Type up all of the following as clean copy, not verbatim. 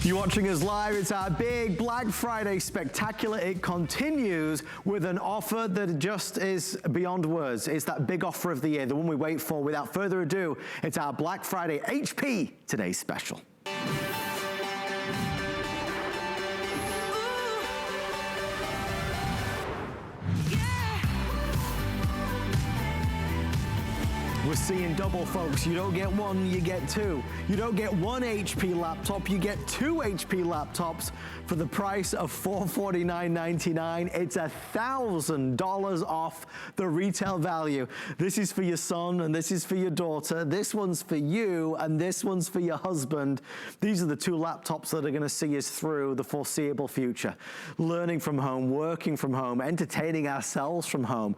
You're watching us live. It's our big Black Friday spectacular. It continues with an offer that just is beyond words. It's that big offer of the year, the one we wait for. Without further ado, it's our Black Friday HP Today's Special. We're seeing double, folks. You don't get one, you get two. You don't get one HP laptop, you get two HP laptops for the price of $449.99. It's $1,000 off the retail value. This is for your son and this is for your daughter. This one's for you and this one's for your husband. These are the two laptops that are gonna see us through the foreseeable future. Learning from home, working from home, entertaining ourselves from home.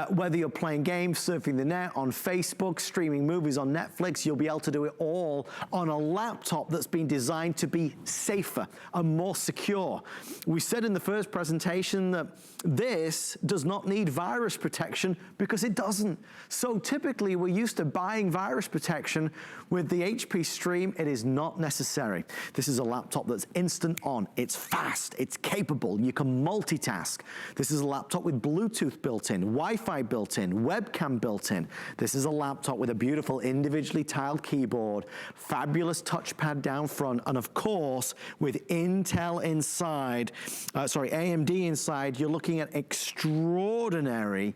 Whether you're playing games, surfing the net, on Facebook, streaming movies on Netflix, you'll be able to do it all on a laptop that's been designed to be safer and more secure. We said in the first presentation that this does not need virus protection because it doesn't. So typically we're used to buying virus protection. With the HP Stream, it is not necessary. This is a laptop that's instant on. It's fast, it's capable, you can multitask. This is a laptop with Bluetooth built in, Wi-Fi built in, webcam built in. This is a laptop with a beautiful individually tiled keyboard, fabulous touchpad down front, and of course, with Intel inside, AMD inside, you're looking at extraordinary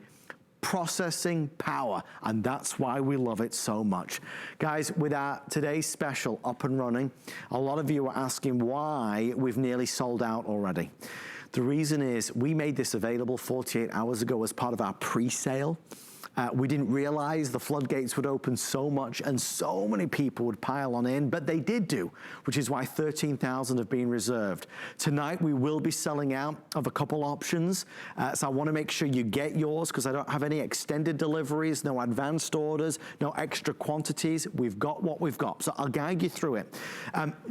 processing power, and that's why we love it so much. Guys, with our today's special up and running, a lot of you are asking why we've nearly sold out already. The reason is we made this available 48 hours ago as part of our pre-sale. We didn't realize the floodgates would open so much and so many people would pile on in, but they did do, which is why 13,000 have been reserved. Tonight, we will be selling out of a couple options, so I wanna make sure you get yours because I don't have any extended deliveries, no advanced orders, no extra quantities. We've got what we've got, so I'll guide you through it.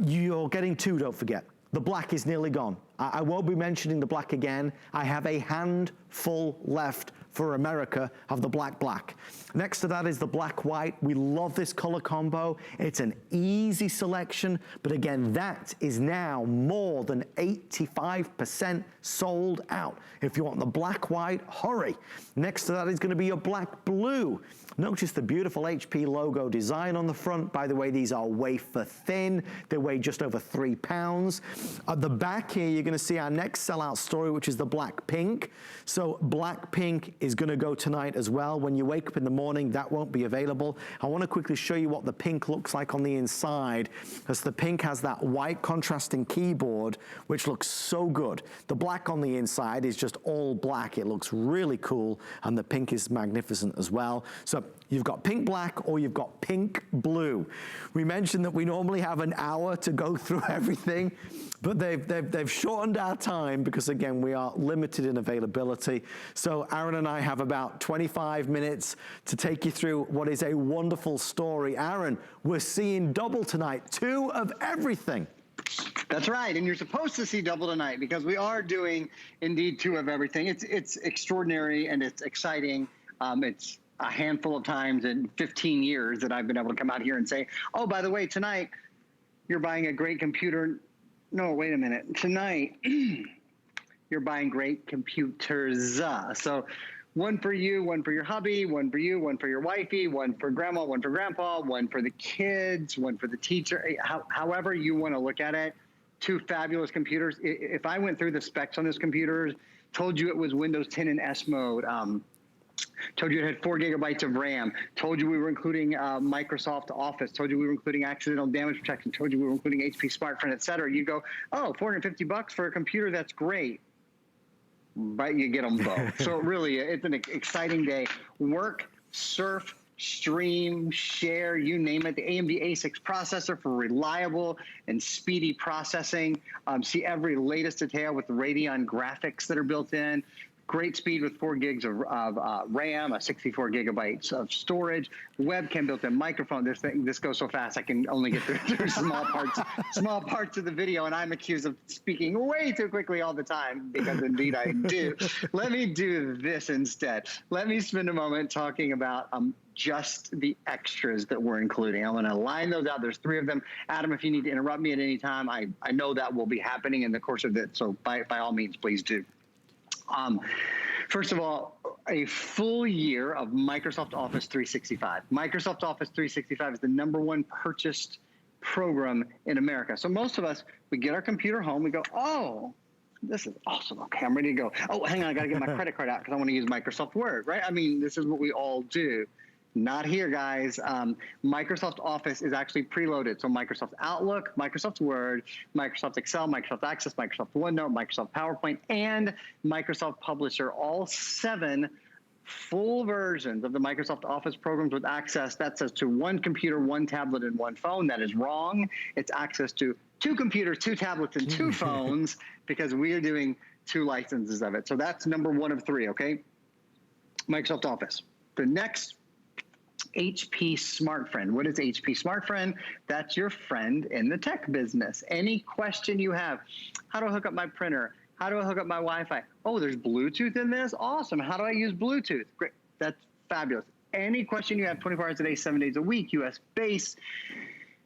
You're getting two, don't forget. The black is nearly gone. I won't be mentioning the black again. I have a handful left for America of the black. Next to that is the black white. We love this color combo. It's an easy selection, but again, that is now more than 85% sold out. If you want the black white, hurry. Next to that is gonna be your black blue. Notice the beautiful HP logo design on the front. By the way, these are wafer thin. They weigh just over 3 pounds. At the back here, you're gonna see our next sellout story, which is the black pink. So black pink is gonna go tonight as well. When you wake up in the morning, that won't be available. I wanna quickly show you what the pink looks like on the inside, because the pink has that white contrasting keyboard, which looks so good. The black on the inside is just all black. It looks really cool, and the pink is magnificent as well. So you've got pink black or you've got pink blue. We mentioned that we normally have an hour to go through everything, but they've shortened our time because again, we are limited in availability. So Aaron and I have about 25 minutes to take you through what is a wonderful story. Aaron, we're seeing double tonight, two of everything. That's right, and you're supposed to see double tonight because we are doing indeed two of everything. It's extraordinary and it's exciting. It's a handful of times in 15 years that I've been able to come out here and say, oh, by the way, tonight you're buying a great computer. No, wait a minute. Tonight you're buying great computers. So one for you, one for your hubby, one for you, one for your wifey, one for grandma, one for grandpa, one for the kids, one for the teacher. However you want to look at it, two fabulous computers. If I went through the specs on this computer, told you it was Windows 10 in S mode, told you it had 4 gigabytes of RAM, told you we were including Microsoft Office, told you we were including accidental damage protection, told you we were including HP Smartphone, et cetera. You go, oh, $450 for a computer, that's great. But you get them both. So really, it's an exciting day. Work, surf, stream, share, you name it. The AMD A6 processor for reliable and speedy processing. See every latest detail with the Radeon graphics that are built in. Great speed with 4 gigs of RAM, 64 gigabytes of storage, webcam built-in microphone. This goes so fast I can only get through small parts of the video, and I'm accused of speaking way too quickly all the time because indeed I do. Let me do this instead. Let me spend a moment talking about just the extras that we're including. I'm going to line those out. There's 3 of them. Adam, if you need to interrupt me at any time, I know that will be happening in the course of it. So by all means, please do. First of all, a full year of Microsoft Office 365. Microsoft Office 365 is the #1 purchased program in America. So most of us, we get our computer home, we go, oh, this is awesome. Okay, I'm ready to go. Oh, hang on, I got to get my credit card out because I want to use Microsoft Word, right? I mean, this is what we all do. Not here, guys. Microsoft Office is actually preloaded. So Microsoft Outlook, Microsoft Word, Microsoft Excel, Microsoft Access, Microsoft OneNote, Microsoft PowerPoint, and Microsoft Publisher, all 7 full versions of the Microsoft Office programs with access. That says to 1 computer, 1 tablet, and 1 phone. That is wrong. It's access to 2 computers, 2 tablets, and 2 phones because we are doing 2 licenses of it. So that's #1 of 3, okay? Microsoft Office. The next, HP Smart Friend. What is HP Smart Friend? That's your friend in the tech business. Any question you have, how do I hook up my printer? How do I hook up my Wi-Fi? Oh, there's Bluetooth in this? Awesome. How do I use Bluetooth? Great. That's fabulous. Any question you have, 24 hours a day, 7 days a week, US based.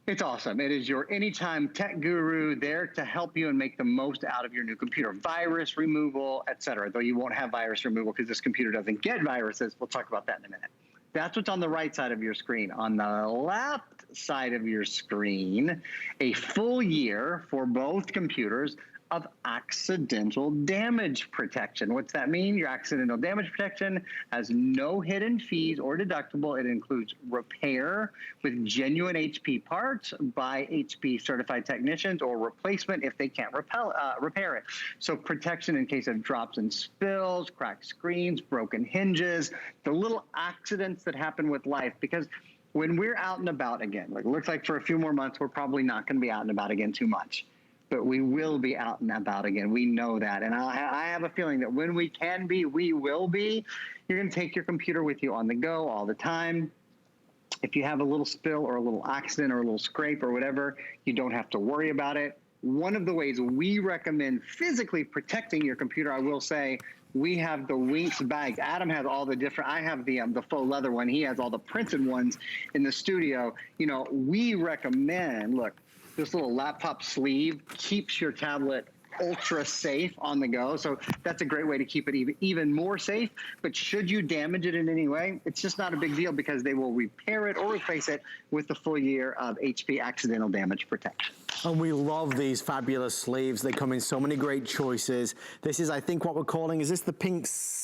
It's awesome. It is your anytime tech guru there to help you and make the most out of your new computer. Virus removal, etc. Though you won't have virus removal because this computer doesn't get viruses. We'll talk about that in a minute. That's what's on the right side of your screen. On the left side of your screen, a full year for both computers of accidental damage protection. What's that mean? Your accidental damage protection has no hidden fees or deductible. It includes repair with genuine HP parts by HP certified technicians or replacement if they can't repair it. So protection in case of drops and spills, cracked screens, broken hinges, the little accidents that happen with life. Because when we're out and about again, like it looks like for a few more months, we're probably not going to be out and about again too much. But we will be out and about again. We know that. And I have a feeling that when we can be, we will be. You're going to take your computer with you on the go all the time. If you have a little spill or a little accident or a little scrape or whatever, you don't have to worry about it. One of the ways we recommend physically protecting your computer, I will say, we have the Winx bags. Adam has all the different, I have the faux leather one. He has all the printed ones in the studio. You know, we recommend, look, this little laptop sleeve keeps your tablet ultra safe on the go. So that's a great way to keep it even more safe. But should you damage it in any way, it's just not a big deal because they will repair it or replace it with the full year of HP accidental damage protection. And we love these fabulous sleeves. They come in so many great choices. This is, I think, what we're calling, is this the pink snake?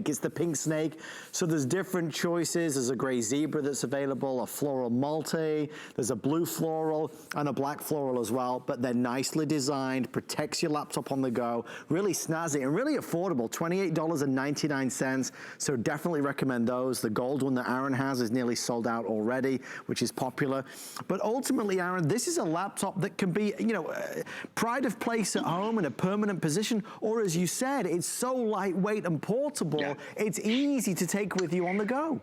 It's the pink snake. So there's different choices. There's a gray zebra that's available, a floral multi, there's a blue floral and a black floral as well, but they're nicely designed, protects your laptop on the go, really snazzy and really affordable, $28.99. So definitely recommend those. The gold one that Aaron has is nearly sold out already, which is popular. But ultimately, Aaron, this is a laptop that can be, you know, pride of place at home in a permanent position, or as you said, it's so lightweight and portable, yeah. It's easy to take with you on the go.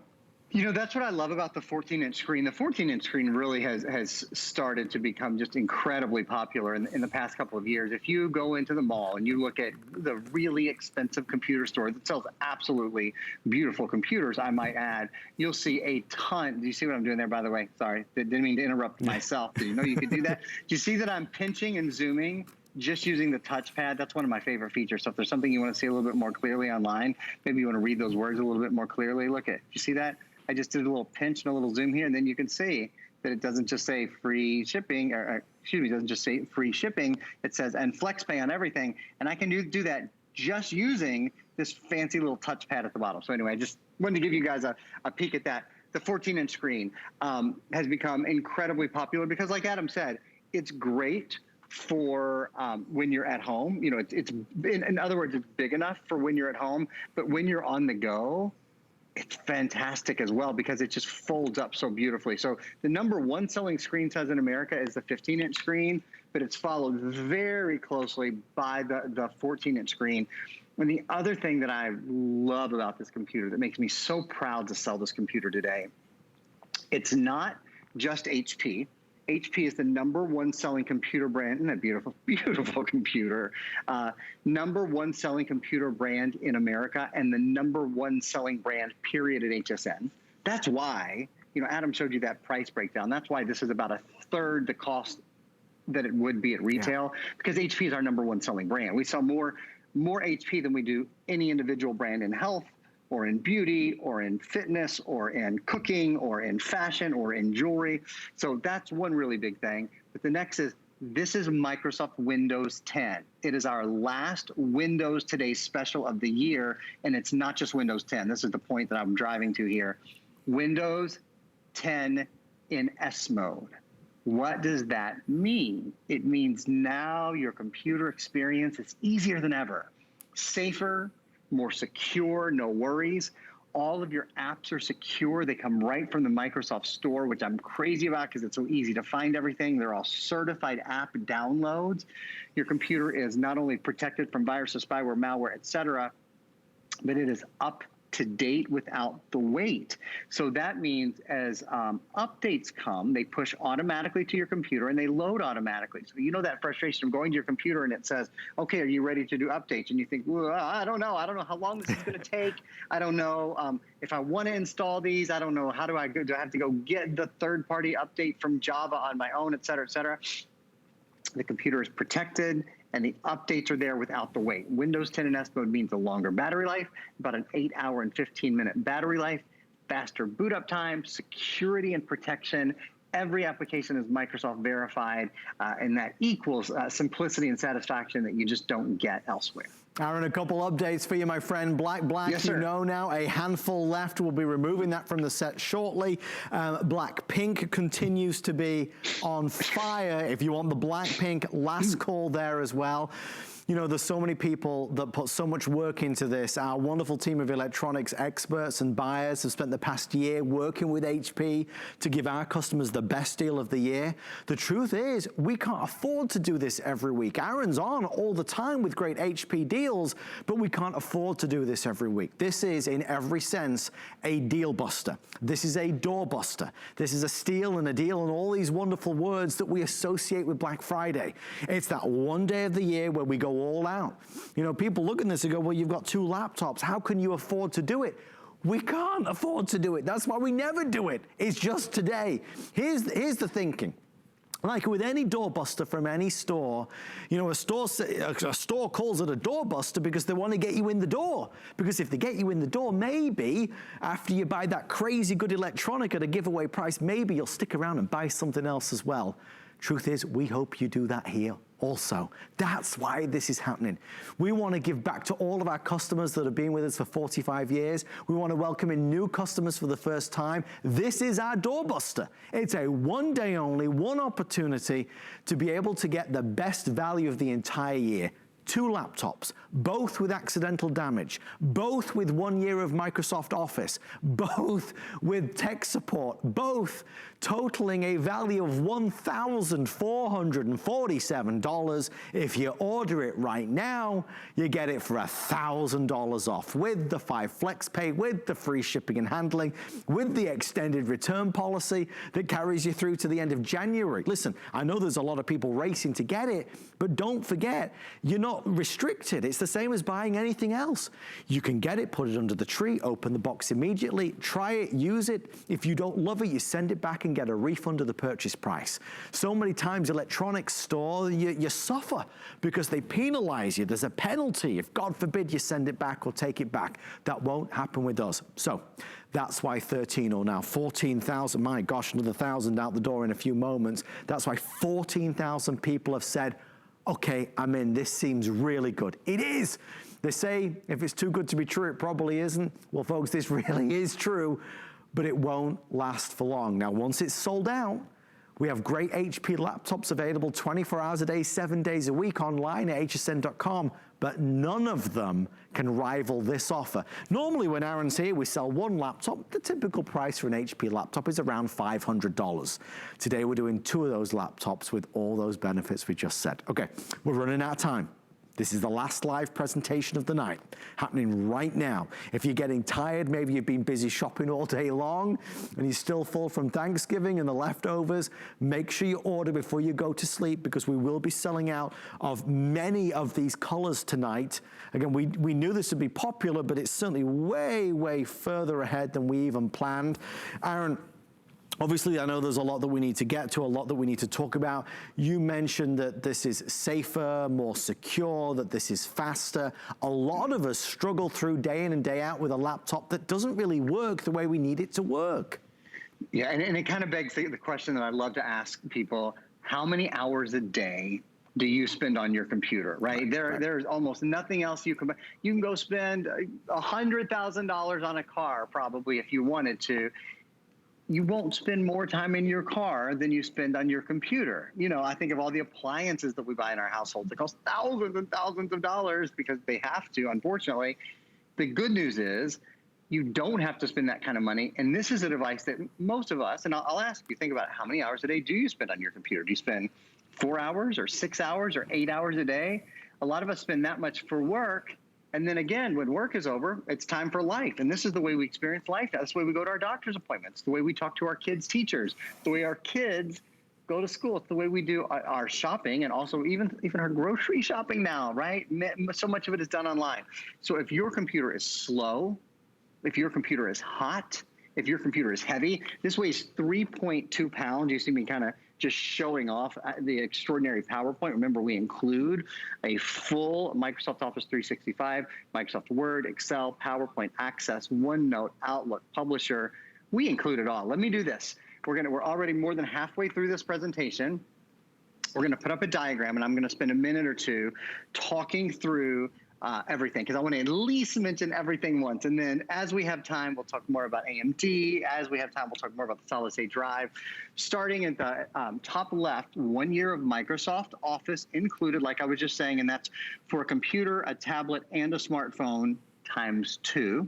You know, that's what I love about the 14-inch screen. The 14-inch screen really has started to become just incredibly popular in the past couple of years. If you go into the mall and you look at the really expensive computer store that sells absolutely beautiful computers, I might add, you'll see a ton. Do you see what I'm doing there, by the way? Sorry, didn't mean to interrupt myself. Did you know you could do that? Do you see that I'm pinching and zooming? Just using the touchpad, that's one of my favorite features. So if there's something you want to see a little bit more clearly online, maybe you want to read those words a little bit more clearly, look at, you see that? I just did a little pinch and a little zoom here, and then you can see that it doesn't just say free shipping, or excuse me, it doesn't just say free shipping, it says, and FlexPay on everything. And I can do that just using this fancy little touchpad at the bottom. So anyway, I just wanted to give you guys a peek at that. The 14-inch screen has become incredibly popular because, like Adam said, it's great for when you're at home. You know, it's in other words, it's big enough for when you're at home, but when you're on the go, it's fantastic as well because it just folds up so beautifully. So the #1 selling screen size in America is the 15-inch screen, but it's followed very closely by the 14-inch screen. And the other thing that I love about this computer that makes me so proud to sell this computer today, it's not just HP. HP is the #1 selling computer brand. Isn't that beautiful? Beautiful computer. #1 selling computer brand in America, and the #1 selling brand, period, at HSN. That's why, you know, Adam showed you that price breakdown. That's why this is about 1/3 the cost that it would be at retail, because HP is our #1 selling brand. We sell more HP than we do any individual brand in health, or in beauty, or in fitness, or in cooking, or in fashion, or in jewelry. So that's one really big thing. But the next is, this is Microsoft Windows 10. It is our last Windows Today special of the year, and it's not just Windows 10. This is the point that I'm driving to here. Windows 10 in S mode. What does that mean? It means now your computer experience is easier than ever. Safer, more secure, no worries. All of your apps are secure. They come right from the Microsoft Store, which I'm crazy about because it's so easy to find everything. They're all certified app downloads. Your computer is not only protected from viruses, spyware, malware, etc., but it is up to date without the wait. So that means as updates come, they push automatically to your computer and they load automatically. So you know that frustration of going to your computer and it says, okay, are you ready to do updates? And you think, well, I don't know how long this is going to take. I don't know if I want to install these. I don't know, how do I go? Do I have to go get the third-party update from Java on my own, et cetera, et cetera? The computer is protected, and the updates are there without the wait. Windows 10 in S mode means a longer battery life, about an 8-hour and 15-minute battery life, faster boot up time, security and protection. Every application is Microsoft verified, and that equals simplicity and satisfaction that you just don't get elsewhere. Aaron, a couple updates for you, my friend. Black, yes, you know now, a handful left. We'll be removing that from the set shortly. Black pink continues to be on fire. If you want the black pink, last call there as well. You know, there's so many people that put so much work into this. Our wonderful team of electronics experts and buyers have spent the past year working with HP to give our customers the best deal of the year. The truth is, we can't afford to do this every week. Aaron's on all the time with great HP deals, but we can't afford to do this every week. This is, in every sense, a deal buster. This is a door buster. This is a steal and a deal and all these wonderful words that we associate with Black Friday. It's that one day of the year where we go all out. You know, people look at this and go, well, you've got 2 laptops. How can you afford to do it? We can't afford to do it. That's why we never do it. It's just today. Here's the thinking. Like with any doorbuster from any store, you know, a store calls it a doorbuster because they want to get you in the door. Because if they get you in the door, maybe after you buy that crazy good electronic at a giveaway price, maybe you'll stick around and buy something else as well. Truth is, we hope you do that here also. That's why this is happening. We want to give back to all of our customers that have been with us for 45 years. We want to welcome in new customers for the first time. This is our doorbuster. It's a one day only, one opportunity to be able to get the best value of the entire year. 2 laptops, both with accidental damage, both with 1 year of Microsoft Office, both with tech support, both totaling a value of $1,447. If you order it right now, you get it for $1,000 off with the 5 flex pay, with the free shipping and handling, with the extended return policy that carries you through to the end of January. Listen, I know there's a lot of people racing to get it, but don't forget, you're not restricted. It's the same as buying anything else. You can get it, put it under the tree, open the box immediately, try it, use it. If you don't love it, you send it back and get a refund of the purchase price. So many times electronics store, you suffer because they penalize you. There's a penalty if, God forbid, you send it back or take it back. That won't happen with us. So that's why 13 or now 14,000, my gosh, another 1,000 out the door in a few moments. That's why 14,000 people have said, okay, I'm in, this seems really good. It is. They say if it's too good to be true, it probably isn't. Well, folks, this really is true, but it won't last for long. Now, once it's sold out, we have great HP laptops available 24 hours a day, 7 days a week online at hsn.com, but none of them can rival this offer. Normally when Aaron's here, we sell 1 laptop. The typical price for an HP laptop is around $500. Today we're doing 2 of those laptops with all those benefits we just said. Okay, we're running out of time. This is the last live presentation of the night, happening right now. If you're getting tired, maybe you've been busy shopping all day long, and you're still full from Thanksgiving and the leftovers, make sure you order before you go to sleep, because we will be selling out of many of these colors tonight. Again, we knew this would be popular, but it's certainly way, way further ahead than we even planned. Aaron, obviously, I know there's a lot that we need to get to, a lot that we need to talk about. You mentioned that this is safer, more secure, that this is faster. A lot of us struggle through day in and day out with a laptop that doesn't really work the way we need it to work. Yeah, and it kind of begs the question that I love to ask people: how many hours a day do you spend on your computer, right? There's almost nothing else you can go spend $100,000 on a car probably if you wanted to. You won't spend more time in your car than you spend on your computer. You know, I think of all the appliances that we buy in our household that cost thousands and thousands of dollars because they have to, unfortunately. The good news is you don't have to spend that kind of money. And this is a device that most of us, and I'll ask you, think about how many hours a day do you spend on your computer? Do you spend 4 hours or 6 hours or 8 hours a day? A lot of us spend that much for work. And then again, when work is over, it's time for life. And this is the way we experience life. That's the way we go to our doctor's appointments, the way we talk to our kids' teachers, the way our kids go to school. It's the way we do our shopping, and also even our grocery shopping now, right? So much of it is done online. So if your computer is slow, if your computer is hot, if your computer is heavy, this weighs 3.2 pounds. You see me kind of just showing off the extraordinary PowerPoint. Remember, we include a full Microsoft Office 365, Microsoft Word, Excel, PowerPoint, Access, OneNote, Outlook, Publisher. We include it all. Let me do this. We're already more than halfway through this presentation. We're going to put up a diagram, and I'm going to spend a minute or two talking through everything, because I want to at least mention everything once. And then as we have time, we'll talk more about AMD. As we have time, we'll talk more about the solid state drive. Starting at the top left, 1 year of Microsoft Office included, like I was just saying, and that's for a computer, a tablet, and a smartphone ×2.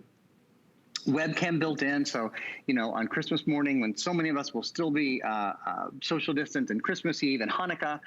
Webcam built in, so you know, on Christmas morning when so many of us will still be social distance, and Christmas Eve and Hanukkah,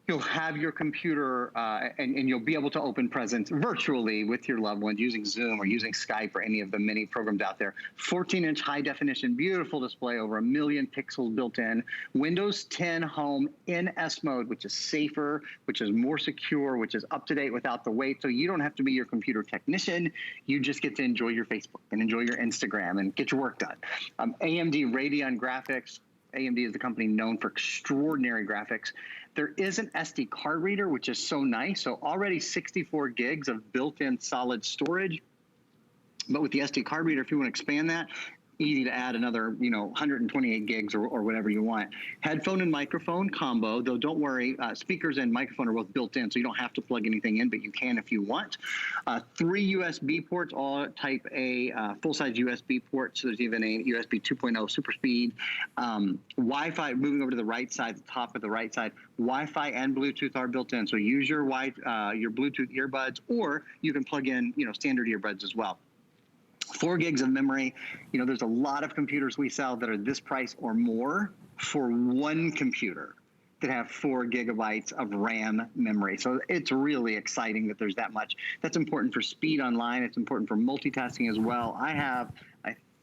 you'll have your computer and you'll be able to open presents virtually with your loved ones using Zoom or using Skype or any of the many programs out there. 14-inch high definition, beautiful display, over 1 million pixels built in. Windows 10 Home in S mode, which is safer, which is more secure, which is up to date without the wait. So you don't have to be your computer technician. You just get to enjoy your Facebook and enjoy your Instagram and get your work done. AMD Radeon graphics. AMD is the company known for extraordinary graphics. There is an SD card reader, which is so nice. So already 64 gigs of built-in solid storage. But with the SD card reader, if you want to expand that, easy to add another, 128 gigs or whatever you want. Headphone and microphone combo, though don't worry, speakers and microphone are both built in, so you don't have to plug anything in, but you can if you want. 3 USB ports, all type A, full-size USB ports. So there's even a USB 2.0 super speed. Wi-Fi, moving over to the right side, the top of the right side, Wi-Fi and Bluetooth are built in. So use your Bluetooth earbuds, or you can plug in, standard earbuds as well. 4 gigs of memory. There's a lot of computers we sell that are this price or more for one computer that have 4 gigabytes of RAM memory. So it's really exciting that there's that much. That's important for speed online. It's important for multitasking as well.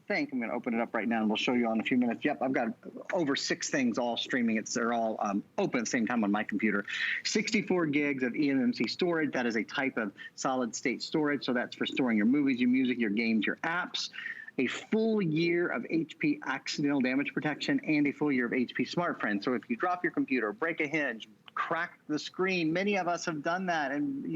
I'm going to open it up right now and we'll show you in a few minutes. Yep, I've got over 6 things all streaming. They're all open at the same time on my computer. 64 gigs of eMMC storage. That is a type of solid state storage. So that's for storing your movies, your music, your games, your apps. A full year of HP accidental damage protection and a full year of HP SmartFriend. So if you drop your computer, break a hinge, crack the screen, many of us have done that and,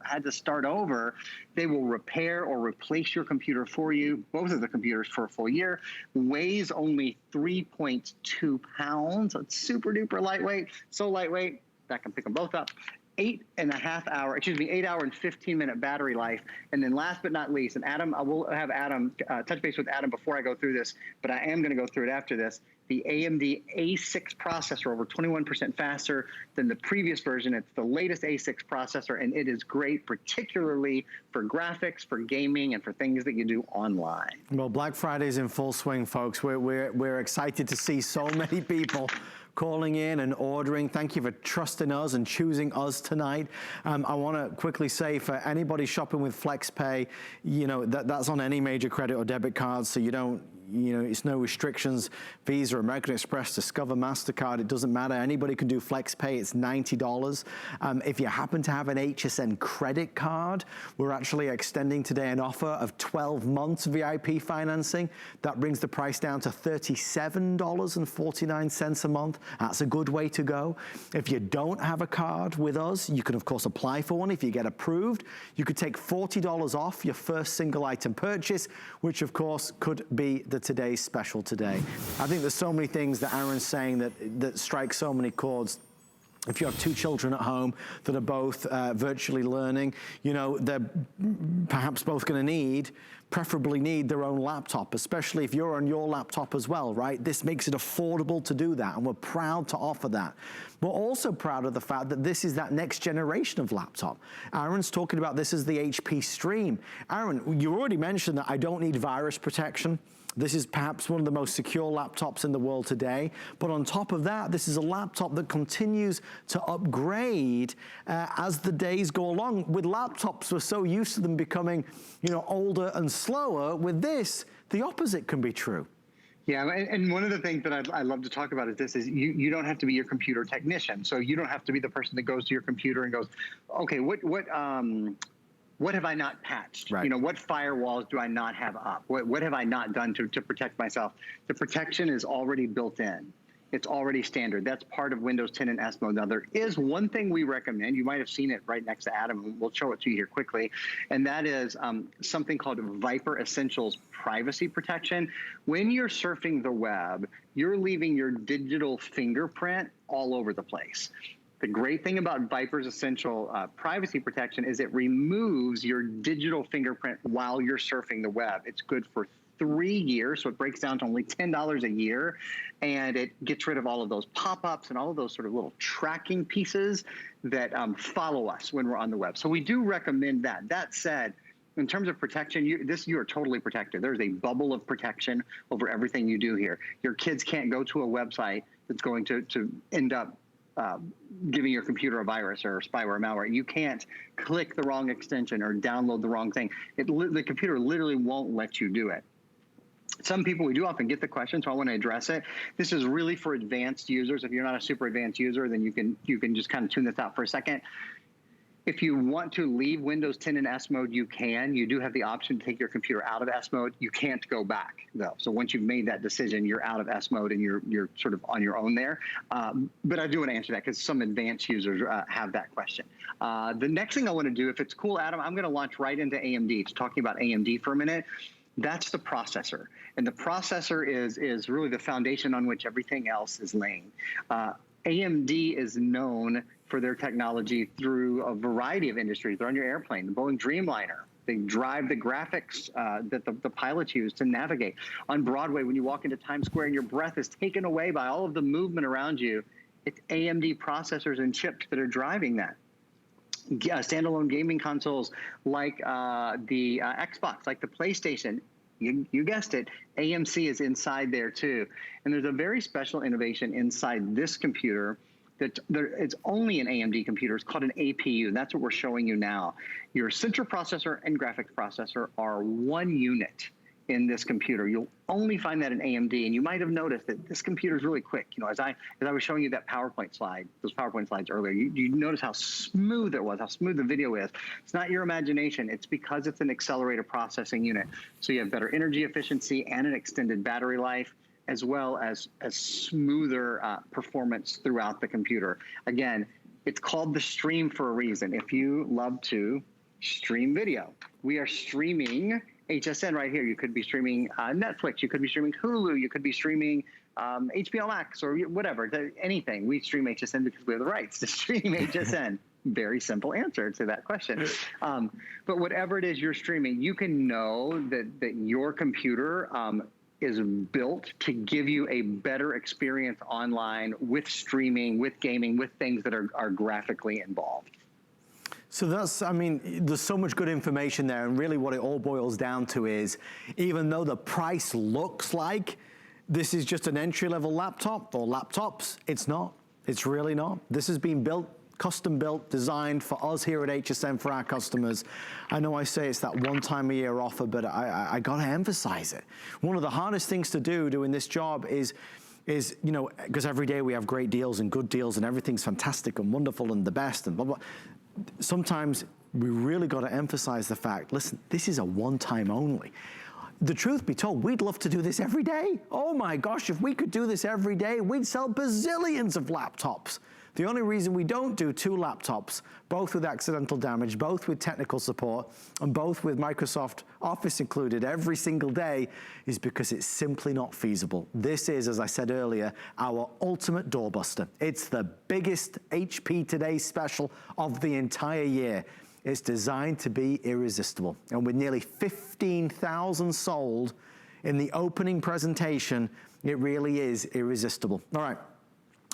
had to start over. They will repair or replace your computer for you, both of the computers, for a full year. Weighs only 3.2 pounds. It's super duper lightweight, so lightweight that can pick them both up. 8 and 1/2 hour, 8 hour and 15-minute battery life. And then last but not least, and Adam, I will have Adam, touch base with Adam before I go through this, but I am going to go through it after this. The AMD A6 processor, over 21% faster than the previous version. It's the latest A6 processor, and it is great, particularly for graphics, for gaming, and for things that you do online. Well, Black Friday's in full swing, folks. We're excited to see so many people calling in and ordering. Thank you for trusting us and choosing us tonight. I want to quickly say, for anybody shopping with FlexPay, you know, that's on any major credit or debit card, so you don't, you know, it's no restrictions. Visa, American Express, Discover, MasterCard, it doesn't matter. Anybody can do FlexPay. It's $90. If you happen to have an HSN credit card, we're actually extending today an offer of 12 months VIP financing. That brings the price down to $37.49 a month. That's a good way to go. If you don't have a card with us, you can of course apply for one. If you get approved, you could take $40 off your first single item purchase, which of course could be the today's special today. I think there's so many things that Aaron's saying that strike so many chords. If you have two children at home that are both virtually learning, you know, they're perhaps both going to preferably need their own laptop, especially if you're on your laptop as well, right? This makes it affordable to do that, and we're proud to offer that. We're also proud of the fact that this is that next generation of laptop. Aaron's talking about this as the HP Stream. Aaron, you already mentioned that I don't need virus protection. This is perhaps one of the most secure laptops in the world today. But on top of that, this is a laptop that continues to upgrade as the days go along. With laptops, we're so used to them becoming, you know, older and slower. With this, the opposite can be true. Yeah, and one of the things that I love to talk about is this: is you don't have to be your computer technician. So you don't have to be the person that goes to your computer and goes, okay, what have I not patched? Right. You know, what firewalls do I not have up? What have I not done to protect myself? The protection is already built in. It's already standard. That's part of Windows 10 and S mode. Now, there is one thing we recommend. You might have seen it right next to Adam. We'll show it to you here quickly. And that is something called Viper Essentials Privacy Protection. When you're surfing the web, you're leaving your digital fingerprint all over the place. The great thing about Viper's Essential Privacy Protection is it removes your digital fingerprint while you're surfing the web. It's good for 3 years, so it breaks down to only $10 a year, and it gets rid of all of those pop-ups and all of those sort of little tracking pieces that follow us when we're on the web. So we do recommend that. That said, in terms of protection, you are totally protected. There's a bubble of protection over everything you do here. Your kids can't go to a website that's going to end up giving your computer a virus or spyware or malware. You can't click the wrong extension or download the wrong thing. The computer literally won't let you do it. Some people, we do often get the question, so I want to address it. This is really for advanced users. If you're not a super advanced user, then you can just kind of tune this out for a second. If you want to leave Windows 10 in S mode, you can. You do have the option to take your computer out of S mode. You can't go back, though. So once you've made that decision, you're out of S mode and you're sort of on your own there. But I do want to answer that because some advanced users have that question. The next thing I want to do, if it's cool, Adam, I'm going to launch right into AMD. Just talking about AMD for a minute. That's the processor. And the processor is really the foundation on which everything else is laying. AMD is known for their technology through a variety of industries. They're on your airplane, the Boeing Dreamliner. They drive the graphics that the pilots use to navigate. On Broadway, when you walk into Times Square and your breath is taken away by all of the movement around you, it's AMD processors and chips that are driving that. Standalone gaming consoles like the Xbox, like the PlayStation, you guessed it, AMC is inside there too. And there's a very special innovation inside this computer that it's only an AMD computer. It's called an APU, and that's what we're showing you now. Your central processor and graphics processor are one unit in this computer. You'll only find that in AMD, and you might have noticed that this computer is really quick. You know, as I was showing you that PowerPoint slide, those PowerPoint slides earlier, you notice how smooth it was, how smooth the video is. It's not your imagination. It's because it's an accelerated processing unit. So you have better energy efficiency and an extended battery life, as well as smoother performance throughout the computer. Again, it's called the Stream for a reason. If you love to stream video, we are streaming HSN right here. You could be streaming Netflix, you could be streaming Hulu, you could be streaming HBO Max or whatever, anything. We stream HSN because we have the rights to stream HSN. Very simple answer to that question. But whatever it is you're streaming, you can know that your computer is built to give you a better experience online with streaming, with gaming, with things that are graphically involved. So that's, I mean, there's so much good information there, and really what it all boils down to is, even though the price looks like this is just an entry-level laptop or laptops. It's not. It's really not. This has been built, custom built, designed for us here at HSN, for our customers. I know I say it's that one time a year offer, but I gotta emphasize it. One of the hardest things to do doing this job is, you know, because every day we have great deals and good deals and everything's fantastic and wonderful and the best and blah, blah. Sometimes we really gotta emphasize the fact, listen, this is a one-time only. The truth be told, we'd love to do this every day. Oh my gosh, if we could do this every day, we'd sell bazillions of laptops. The only reason we don't do 2 laptops, both with accidental damage, both with technical support, and both with Microsoft Office included every single day, is because it's simply not feasible. This is, as I said earlier, our ultimate doorbuster. It's the biggest HP Today special of the entire year. It's designed to be irresistible. And with nearly 15,000 sold in the opening presentation, it really is irresistible. All right.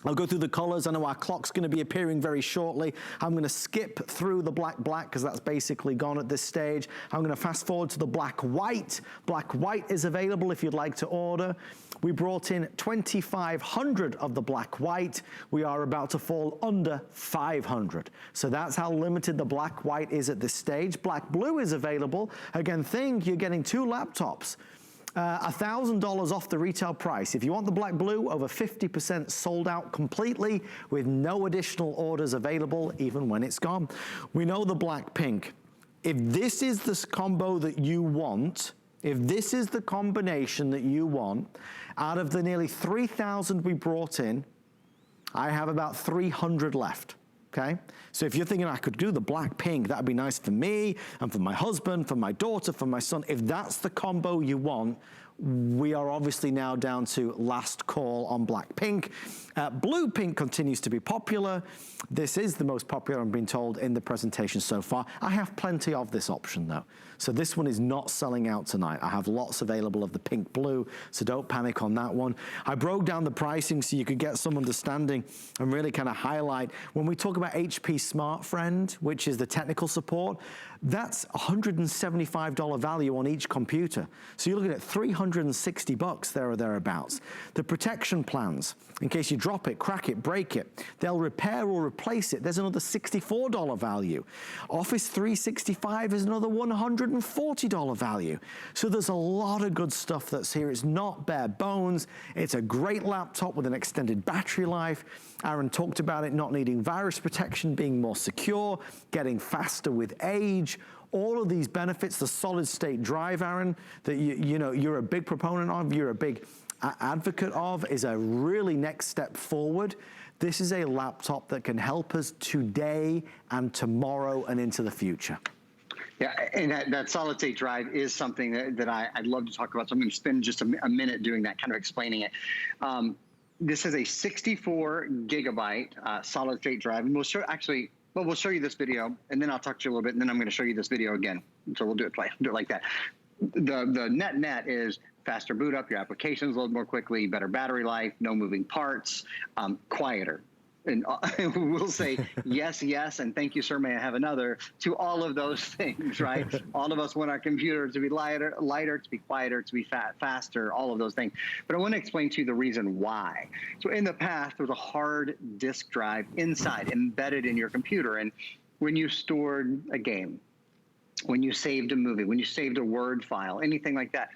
I'll go through the colors. I know our clock's gonna be appearing very shortly. I'm gonna skip through the black because that's basically gone at this stage. I'm gonna fast forward to the black white. Black white is available if you'd like to order. We brought in 2,500 of the black white. We are about to fall under 500. So that's how limited the black white is at this stage. Black blue is available. Again, think you're getting 2 laptops. $1,000 off the retail price. If you want the black blue, over 50% sold out completely with no additional orders available even when it's gone. We know the black pink. If this is the combo that you want, if this is the combination that you want, out of the nearly 3,000 we brought in, I have about 300 left. Okay, so if you're thinking I could do the black pink, that'd be nice for me and for my husband, for my daughter, for my son. If that's the combo you want, we are obviously now down to last call on black pink. Blue pink continues to be popular. This is the most popular, I'm being told, in the presentation so far. I have plenty of this option though. So this one is not selling out tonight. I have lots available of the pink blue, so don't panic on that one. I broke down the pricing so you could get some understanding and really kind of highlight. When we talk about HP Smart Friend, which is the technical support, that's $175 value on each computer. So you're looking at $360 there or thereabouts. The protection plans, in case you drop it, crack it, break it, they'll repair or replace it. There's another $64 value. Office 365 is another $140 value. So there's a lot of good stuff that's here. It's not bare bones. It's a great laptop with an extended battery life. Aaron talked about it not needing virus protection, being more secure, getting faster with age. All of these benefits, the solid state drive, Aaron, that you know you're a big proponent of, you're a big advocate of, is a really next step forward. This is a laptop that can help us today and tomorrow and into the future. Yeah, and that solid state drive is something that I'd love to talk about. So I'm going to spend just a minute doing that, kind of explaining it. This is a 64 gigabyte solid state drive, and we'll show you this video, and then I'll talk to you a little bit, and then I'm going to show you this video again. So we'll do it like that. The net is faster boot up, your applications load more quickly, better battery life, no moving parts, quieter. And we'll say yes, yes, and thank you, sir, may I have another, to all of those things, right? All of us want our computer to be lighter, to be quieter, to be faster, all of those things. But I want to explain to you the reason why. So in the past, there was a hard disk drive inside, embedded in your computer. And when you stored a game, when you saved a movie, when you saved a Word file, anything like that,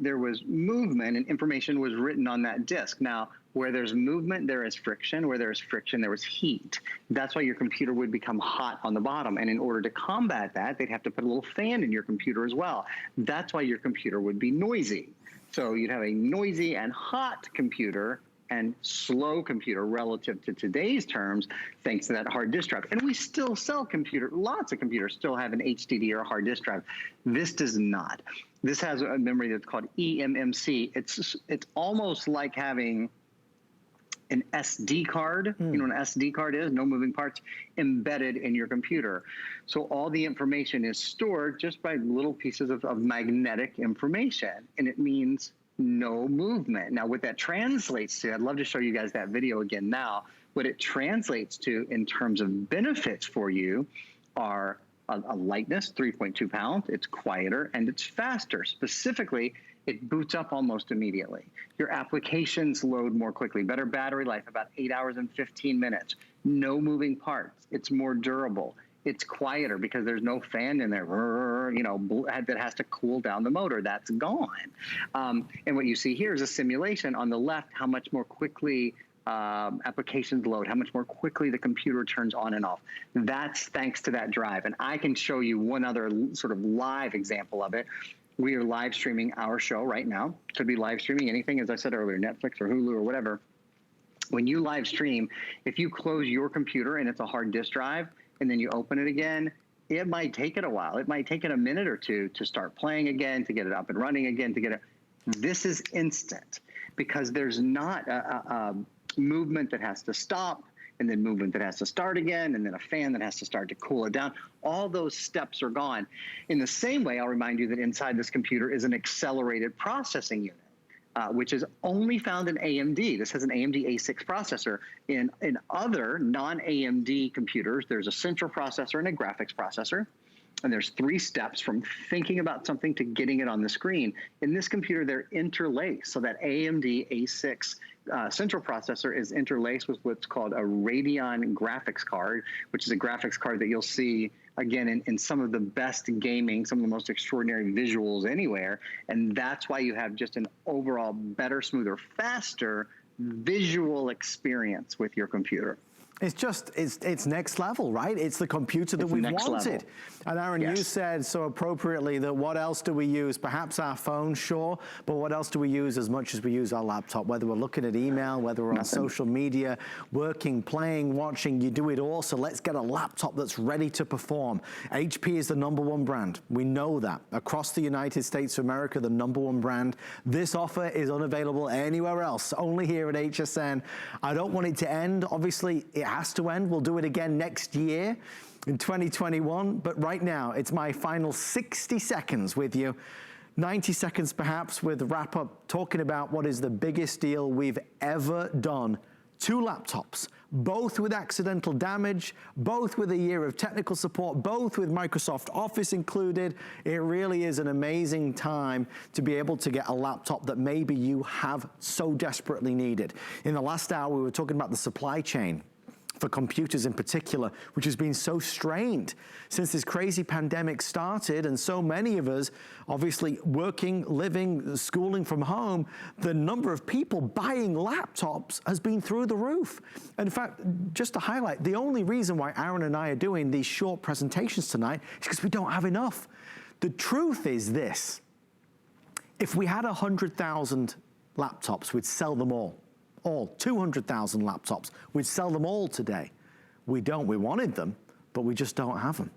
there was movement and information was written on that disk. Now, where there's movement, there is friction. Where there's friction, there is heat. That's why your computer would become hot on the bottom. And in order to combat that, they'd have to put a little fan in your computer as well. That's why your computer would be noisy. So you'd have a noisy and hot computer and slow computer relative to today's terms, thanks to that hard disk drive. And we still sell lots of computers still have an HDD or a hard disk drive. This does not. This has a memory that's called eMMC. It's almost like having an SD card, you know what an SD card is, no moving parts, embedded in your computer. So all the information is stored just by little pieces of magnetic information, and it means no movement. Now, what that translates to, I'd love to show you guys that video again now. What it translates to in terms of benefits for you are a lightness, 3.2 pounds, it's quieter, and it's faster. Specifically, it boots up almost immediately. Your applications load more quickly, better battery life, about 8 hours and 15 minutes. No moving parts. It's more durable. It's quieter because there's no fan in there, you know, that has to cool down the motor. That's gone. And what you see here is a simulation on the left, how much more quickly applications load, how much more quickly the computer turns on and off. That's thanks to that drive. And I can show you one other sort of live example of it. We are live streaming our show right now. Could be live streaming anything, as I said earlier, Netflix or Hulu or whatever. When you live stream, if you close your computer and it's a hard disk drive, and then you open it again, it might take it a while. It might take it a minute or two to start playing again, to get it up and running again, to get it. This is instant because there's not a movement that has to stop, and then movement that has to start again, and then a fan that has to start to cool it down. All those steps are gone. In the same way, I'll remind you that inside this computer is an accelerated processing unit, which is only found in AMD. This has an AMD A6 processor. In other non-AMD computers, there's a central processor and a graphics processor. And there's 3 steps from thinking about something to getting it on the screen. In this computer, they're interlaced. So that AMD A6 central processor is interlaced with what's called a Radeon graphics card, which is a graphics card that you'll see, again, in some of the best gaming, some of the most extraordinary visuals anywhere. And that's why you have just an overall better, smoother, faster visual experience with your computer. It's just, it's next level, right? It's the computer that we've wanted. And Aaron, you said so appropriately that what else do we use? Perhaps our phone, sure, but what else do we use as much as we use our laptop? Whether we're looking at email, whether we're on social media, working, playing, watching, you do it all. So let's get a laptop that's ready to perform. HP is the #1 brand. We know that. Across the United States of America, the #1 brand. This offer is unavailable anywhere else, only here at HSN. I don't want it to end. Obviously, it has to end. We'll do it again next year in 2021. But right now, it's my final 60 seconds with you. 90 seconds perhaps with wrap up, talking about what is the biggest deal we've ever done. 2 laptops, both with accidental damage, both with a year of technical support, both with Microsoft Office included. It really is an amazing time to be able to get a laptop that maybe you have so desperately needed. In the last hour, we were talking about the supply chain for computers in particular, which has been so strained since this crazy pandemic started, and so many of us obviously working, living, schooling from home, the number of people buying laptops has been through the roof. In fact, just to highlight, the only reason why Aaron and I are doing these short presentations tonight is because we don't have enough. The truth is this: if we had 100,000 laptops, we'd sell them all. 200,000 laptops. We'd sell them all today. We don't. We wanted them, but we just don't have them.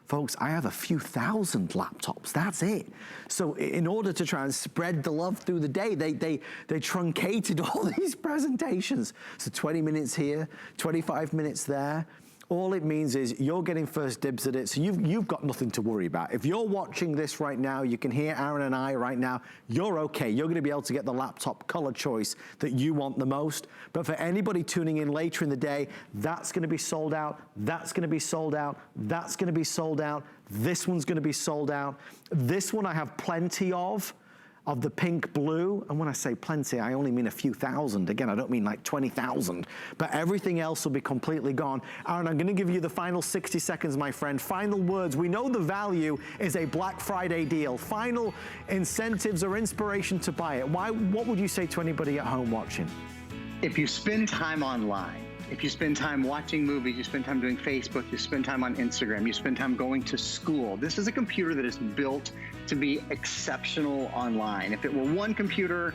Folks, I have a few thousand laptops. That's it. So in order to try and spread the love through the day, they truncated all these presentations. So 20 minutes here, 25 minutes there. All it means is you're getting first dibs at it, so you've got nothing to worry about. If you're watching this right now, you can hear Aaron and I right now, you're okay. You're gonna be able to get the laptop color choice that you want the most. But for anybody tuning in later in the day, that's gonna be sold out, that's gonna be sold out, that's gonna be sold out, this one's gonna be sold out. This one I have plenty of the pink blue. And when I say plenty, I only mean a few thousand. Again, I don't mean like 20,000, but everything else will be completely gone. Aaron, I'm gonna give you the final 60 seconds, my friend. Final words. We know the value is a Black Friday deal. Final incentives or inspiration to buy it. What would you say to anybody at home watching? If you spend time online, if you spend time watching movies, you spend time doing Facebook, you spend time on Instagram, you spend time going to school, this is a computer that is built to be exceptional online. If it were one computer,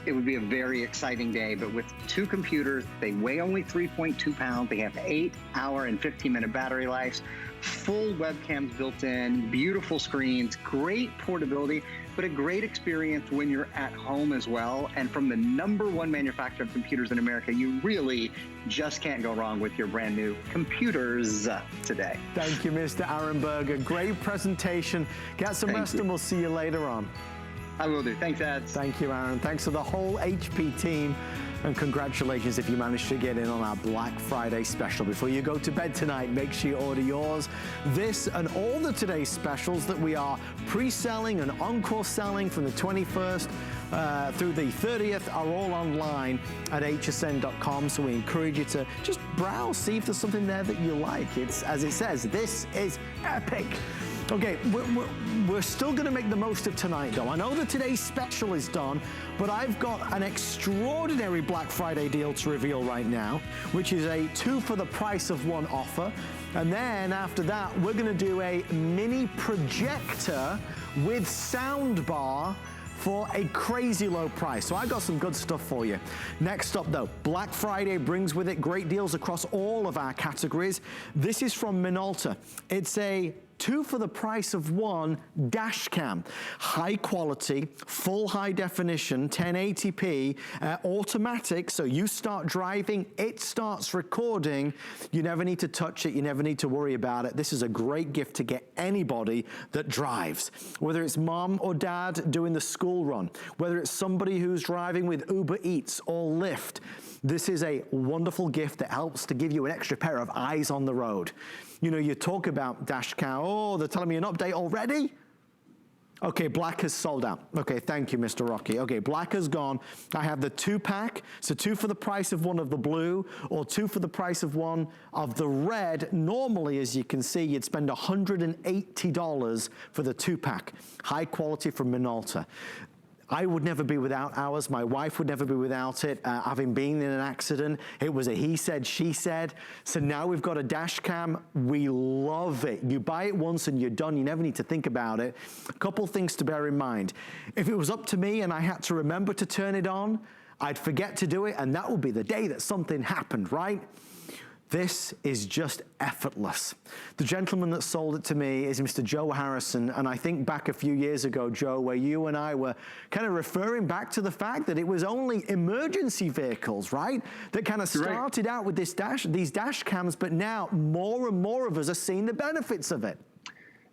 it would be a very exciting day, but with 2 computers, they weigh only 3.2 pounds, they have 8-hour and 15-minute battery lives, full webcams built in, beautiful screens, great portability, but a great experience when you're at home as well. And from the #1 manufacturer of computers in America, you really just can't go wrong with your brand new computers today. Thank you, Mr. Aaron Berger. Great presentation. Get some rest and we'll see you later on. I will do. Thanks, Ads. Thank you, Aaron. Thanks to the whole HP team. And congratulations if you managed to get in on our Black Friday special. Before you go to bed tonight, make sure you order yours. This and all the today's specials that we are pre-selling and encore selling from the 21st through the 30th are all online at hsn.com. So we encourage you to just browse, see if there's something there that you like. It's, as it says, this is epic. Okay, we're still gonna make the most of tonight though. I know that today's special is done, but I've got an extraordinary Black Friday deal to reveal right now, which is a 2 for the price of 1 offer. And then after that, we're gonna do a mini projector with sound bar for a crazy low price. So I got some good stuff for you. Next up though, Black Friday brings with it great deals across all of our categories. This is from Minolta. It's a 2 for the price of 1 dash cam. High quality, full high definition, 1080p, automatic, so you start driving, it starts recording. You never need to touch it, you never need to worry about it. This is a great gift to get anybody that drives. Whether it's mom or dad doing the school run, whether it's somebody who's driving with Uber Eats or Lyft, this is a wonderful gift that helps to give you an extra pair of eyes on the road. You know, you talk about dash cam, oh, they're telling me an update already? Okay, black has sold out. Okay, thank you, Mr. Rocky. Okay, black has gone. I have the 2-pack, so 2 for the price of 1 of the blue, or 2 for the price of 1 of the red. Normally, as you can see, you'd spend $180 for the 2-pack. High quality from Minolta. I would never be without ours. My wife would never be without it. Having been in an accident, it was a he said, she said. So now we've got a dash cam. We love it. You buy it once and you're done. You never need to think about it. A couple things to bear in mind. If it was up to me and I had to remember to turn it on, I'd forget to do it, and that would be the day that something happened, right? This is just effortless. The gentleman that sold it to me is Mr. Joe Harrison, and I think back a few years ago, Joe, where you and I were kind of referring back to the fact that it was only emergency vehicles, right? That kind of started out with these dash cams, but now more and more of us are seeing the benefits of it.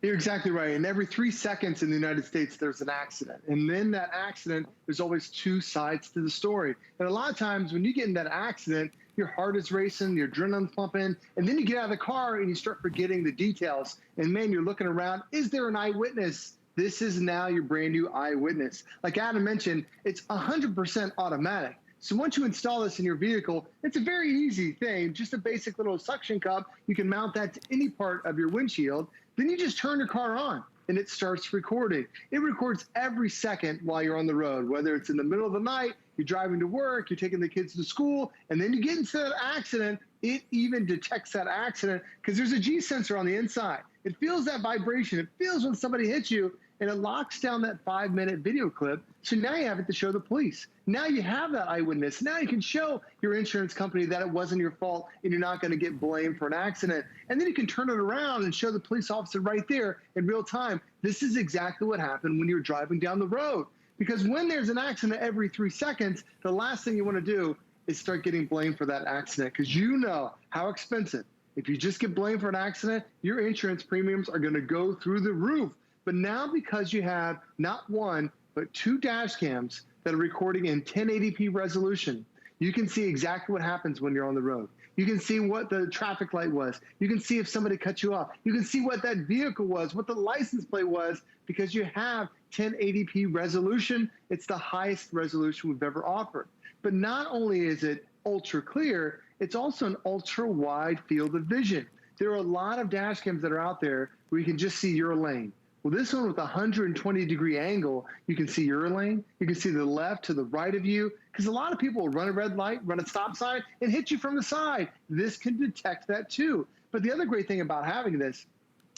You're exactly right. And every 3 seconds in the United States, there's an accident. And then that accident, there's always 2 sides to the story. And a lot of times when you get in that accident, your heart is racing, your adrenaline's pumping, and then you get out of the car and you start forgetting the details. And man, you're looking around, is there an eyewitness? This is now your brand new eyewitness. Like Adam mentioned, it's 100% automatic. So once you install this in your vehicle, it's a very easy thing, just a basic little suction cup. You can mount that to any part of your windshield. Then you just turn your car on and it starts recording. It records every second while you're on the road, whether it's in the middle of the night, you're driving to work, you're taking the kids to school, and then you get into that accident. It even detects that accident because there's a G sensor on the inside. It feels that vibration. It feels when somebody hits you, and it locks down that 5-minute video clip. So now you have it to show the police. Now you have that eyewitness. Now you can show your insurance company that it wasn't your fault and you're not going to get blamed for an accident. And then you can turn it around and show the police officer right there in real time. This is exactly what happened when you're driving down the road. Because when there's an accident every 3 seconds, the last thing you want to do is start getting blamed for that accident, because you know how expensive. If you just get blamed for an accident, your insurance premiums are going to go through the roof. But now, because you have not 1, but 2 dash cams that are recording in 1080p resolution, you can see exactly what happens when you're on the road. You can see what the traffic light was. You can see if somebody cut you off. You can see what that vehicle was, what the license plate was, because you have 1080p resolution. It's the highest resolution we've ever offered. But not only is it ultra clear, it's also an ultra wide field of vision. There are a lot of dash cams that are out there where you can just see your lane. Well, this one with a 120-degree angle, you can see your lane, you can see the left to the right of you, because a lot of people will run a red light, run a stop sign, and hit you from the side. This can detect that too. But the other great thing about having this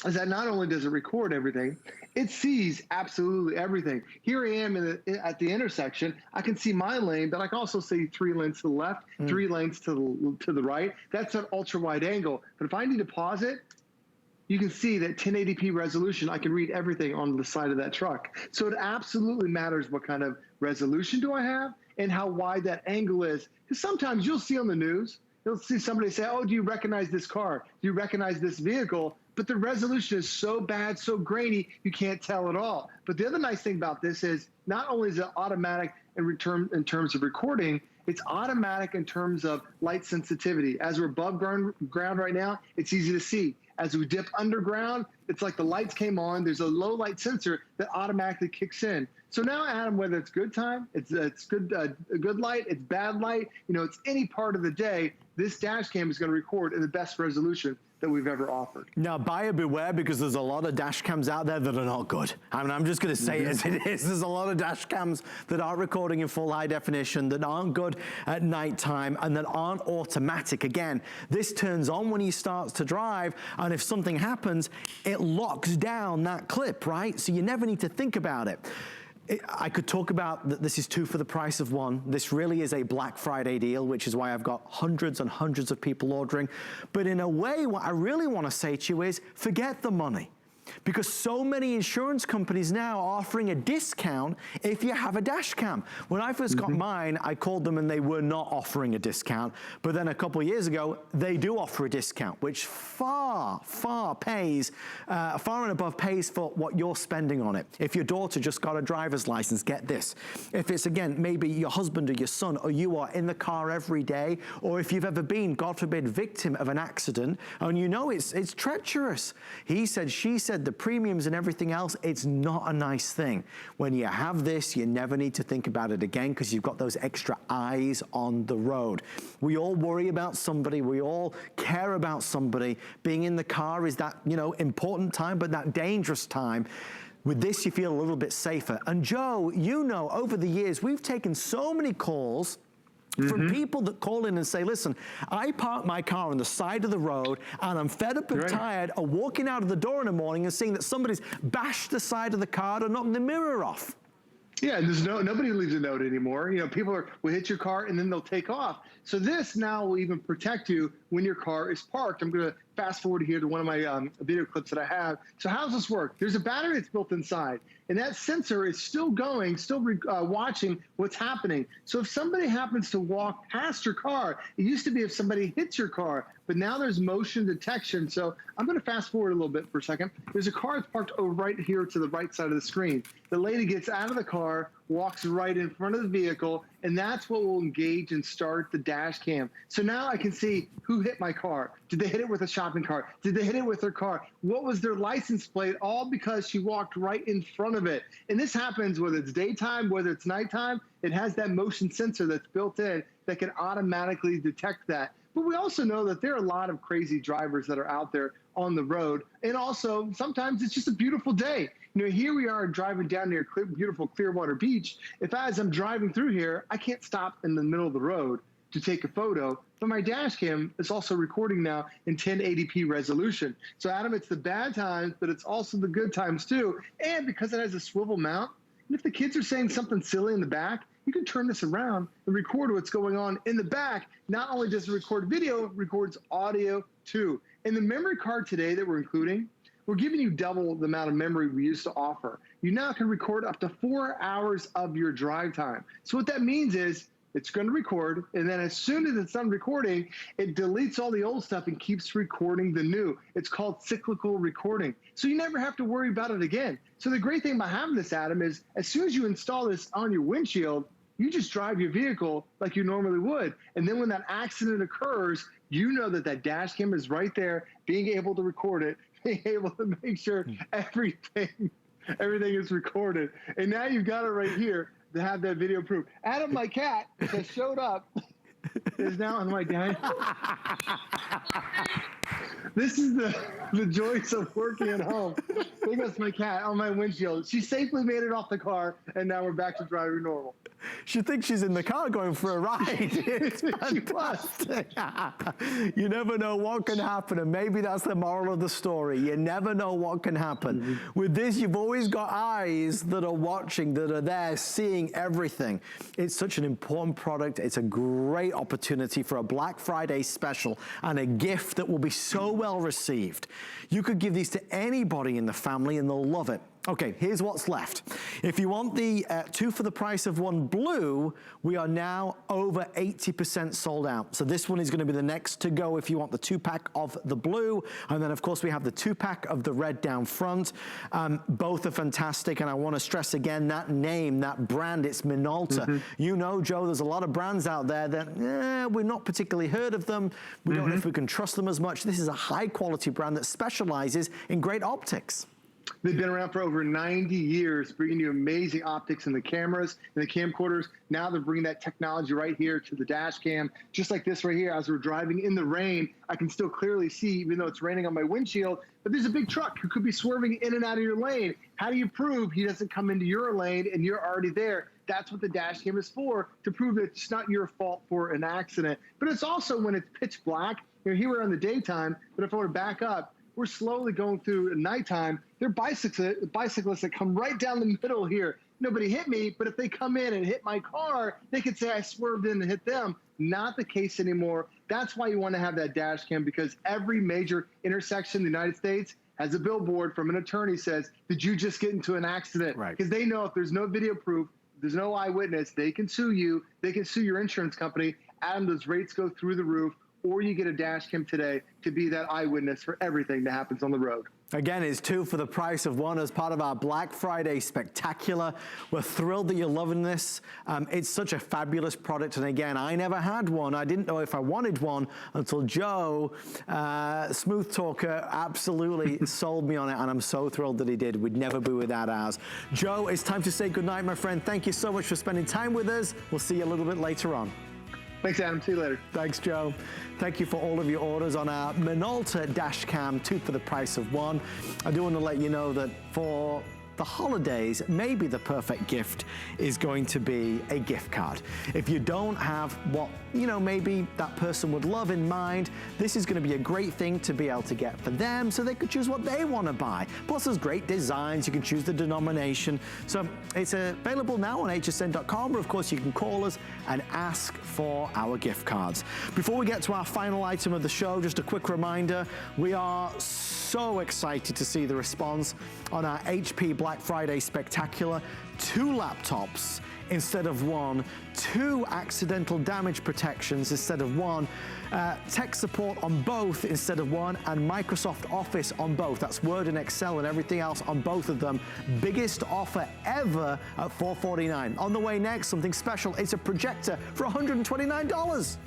is that not only does it record everything, it sees absolutely everything. Here I am at the intersection. I can see my lane, but I can also see 3 lanes to the left, 3 lanes to the right. That's an ultra-wide angle. But if I need to pause it, you can see that 1080p resolution, I can read everything on the side of that truck. So it absolutely matters what kind of resolution do I have and how wide that angle is. Because sometimes you'll see on the news you'll see somebody say, oh, do you recognize this car? Do you recognize this vehicle? But the resolution is so bad, so grainy, you can't tell at all. But the other nice thing about this is not only is it automatic in terms of recording, it's automatic in terms of light sensitivity. As we're above ground right now, it's easy to see. As we dip underground, it's like the lights came on. There's a low light sensor that automatically kicks in. So now, Adam, whether it's good time, it's good light, it's bad light, it's any part of the day, this dash cam is going to record in the best resolution that we've ever offered. Now, buyer beware, because there's a lot of dash cams out there that are not good. I mean, I'm just going to say it as it is. There's a lot of dash cams that aren't recording in full high definition, that aren't good at nighttime, and that aren't automatic. Again, this turns on when you start to drive, and if something happens, it locks down that clip, right? So you never need to think about it. I could talk about that this is 2 for the price of 1. This really is a Black Friday deal, which is why I've got hundreds and hundreds of people ordering. But in a way, what I really want to say to you is forget the money. Because so many insurance companies now are offering a discount if you have a dash cam. When I first got mine, I called them and they were not offering a discount. But then a couple of years ago, they do offer a discount, which far and above pays for what you're spending on it. If your daughter just got a driver's license, get this. If it's, again, maybe your husband or your son, or you are in the car every day, or if you've ever been, God forbid, victim of an accident, and you know it's treacherous. He said, she said, the premiums and everything else, it's not a nice thing. When you have this, you never need to think about it again because you've got those extra eyes on the road. We all worry about somebody. We all care about somebody. Being in the car is that, important time, but that dangerous time. With this, you feel a little bit safer. And Joe, over the years, we've taken so many calls from people that call in and say, listen, I park my car on the side of the road and I'm fed up and tired of walking out of the door in the morning and seeing that somebody's bashed the side of the car or knocked the mirror off. Yeah, and there's nobody leaves a note anymore. People will hit your car and then they'll take off. So this now will even protect you when your car is parked. I'm going to fast forward here to one of my video clips that I have. So how does this work? There's a battery that's built inside, and that sensor is still going, watching what's happening. So if somebody happens to walk past your car, it used to be if somebody hits your car, but now there's motion detection. So I'm going to fast forward a little bit for a second. There's a car that's parked over right here to the right side of the screen. The lady gets out of the car, walks right in front of the vehicle, and that's what will engage and start the dash cam. So now I can see who hit my car. Did they hit it with a shopping cart? Did they hit it with their car? What was their license plate? All because she walked right in front of it. And this happens whether it's daytime, whether it's nighttime. It has that motion sensor that's built in that can automatically detect that. But we also know that there are a lot of crazy drivers that are out there on the road. And also, sometimes it's just a beautiful day. Here we are driving down near beautiful Clearwater Beach. If as I'm driving through here, I can't stop in the middle of the road to take a photo, but my dash cam is also recording now in 1080p resolution. So Adam, it's the bad times, but it's also the good times too. And because it has a swivel mount, and if the kids are saying something silly in the back, you can turn this around and record what's going on in the back. Not only does it record video, it records audio too. And the memory card today that we're including, we're giving you double the amount of memory we used to offer. You now can record up to 4 hours of your drive time. So what that means is it's going to record, and then as soon as it's done recording, it deletes all the old stuff and keeps recording the new. It's called cyclical recording. So you never have to worry about it again. So the great thing about having this, Adam, is as soon as you install this on your windshield, you just drive your vehicle like you normally would. And then when that accident occurs, you know that that dash cam is right there, being able to record it, being able to make sure everything is recorded. And now you've got it right here to have that video proof. Adam, my cat, has showed up, is now on my dining. This is the joys of working at home. There goes my cat on my windshield. She safely made it off the car, and now we're back to driving normal. She thinks she's in the car going for a ride. It's fantastic. You never know what can happen, and maybe that's the moral of the story. You never know what can happen. With this, you've always got eyes that are watching, that are there, seeing everything. It's such an important product. It's a great opportunity for a Black Friday special and a gift that will be so well received. You could give these to anybody in the family, and they'll love it. Okay, here's what's left. If you want the 2 for the price of 1 blue, we are now over 80% sold out. So this one is gonna be the next to go if you want the 2-pack of the blue. And then of course we have the 2-pack of the red down front. Both are fantastic, and I wanna stress again that name, that brand, it's Minolta. You know, Joe, there's a lot of brands out there that we've not particularly heard of them. We don't know if we can trust them as much. This is a high quality brand that specializes in great optics. They've been around for over 90 years, bringing you amazing optics in the cameras and the camcorders. Now they're bringing that technology right here to the dash cam, just like this right here. As we're driving in the rain, I can still clearly see, even though it's raining on my windshield, but there's a big truck who could be swerving in and out of your lane. How do you prove he doesn't come into your lane and you're already there? That's what the dash cam is for, to prove that it's not your fault for an accident. But it's also when it's pitch black. You know, here we're in the daytime, but if I were to back up, we're slowly going through at nighttime. There are bicyclists that come right down the middle here. Nobody hit me, but if they come in and hit my car, they could say I swerved in and hit them. Not the case anymore. That's why you want to have that dash cam, because every major intersection in the United States has a billboard from an attorney says, did you just get into an accident? Right. Because they know if there's no video proof, there's no eyewitness, they can sue you, they can sue your insurance company. Adam, those rates go through the roof. Or you get a dash cam today to be that eyewitness for everything that happens on the road. Again, it's 2 for the price of 1 as part of our Black Friday Spectacular. We're thrilled that you're loving this. It's such a fabulous product. And again, I never had one. I didn't know if I wanted one until Joe, Smooth Talker, absolutely sold me on it. And I'm so thrilled that he did. We'd never be without ours. Joe, it's time to say goodnight, my friend. Thank you so much for spending time with us. We'll see you a little bit later on. Thanks, Adam. See you later. Thanks, Joe. Thank you for all of your orders on our Minolta dash cam, 2 for the price of 1. I do want to let you know that for the holidays, maybe the perfect gift is going to be a gift card. If you don't have what, maybe that person would love in mind, this is going to be a great thing to be able to get for them so they could choose what they want to buy. Plus, there's great designs. You can choose the denomination. So it's available now on hsn.com, or of course you can call us and ask for our gift cards. Before we get to our final item of the show, just a quick reminder, we are so excited to see the response on our HP Black Friday Spectacular. 2 laptops instead of 1, 2 accidental damage protections instead of 1, tech support on both instead of 1, and Microsoft Office on both. That's Word and Excel and everything else on both of them. Biggest offer ever at $449. On the way next, something special. It's a projector for $129.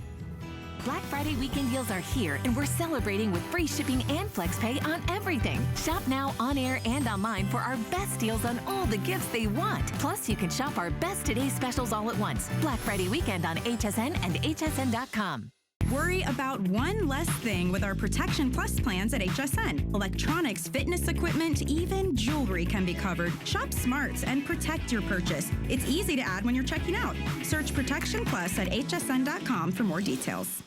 Black Friday weekend deals are here, and we're celebrating with free shipping and FlexPay on everything. Shop now on air and online for our best deals on all the gifts they want. Plus, you can shop our best today's specials all at once. Black Friday weekend on HSN and hsn.com. Worry about one less thing with our Protection Plus plans at HSN. Electronics, fitness equipment, even jewelry can be covered. Shop smart and protect your purchase. It's easy to add when you're checking out. Search Protection Plus at hsn.com for more details.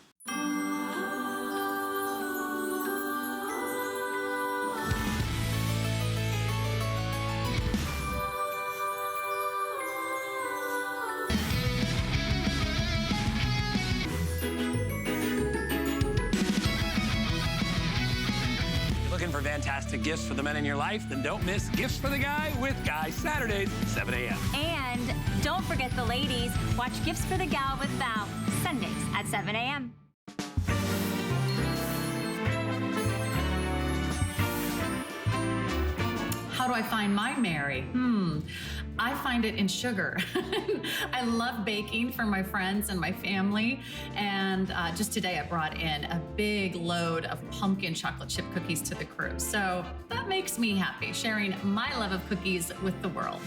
For fantastic gifts for the men in your life, then don't miss Gifts for the Guy with Guy Saturdays, 7 a.m. And don't forget the ladies, watch Gifts for the Gal with Val, Sundays at 7 a.m. How do I find my Mary? I find it in sugar. I love baking for my friends and my family. And just today I brought in a big load of pumpkin chocolate chip cookies to the crew. So that makes me happy, sharing my love of cookies with the world.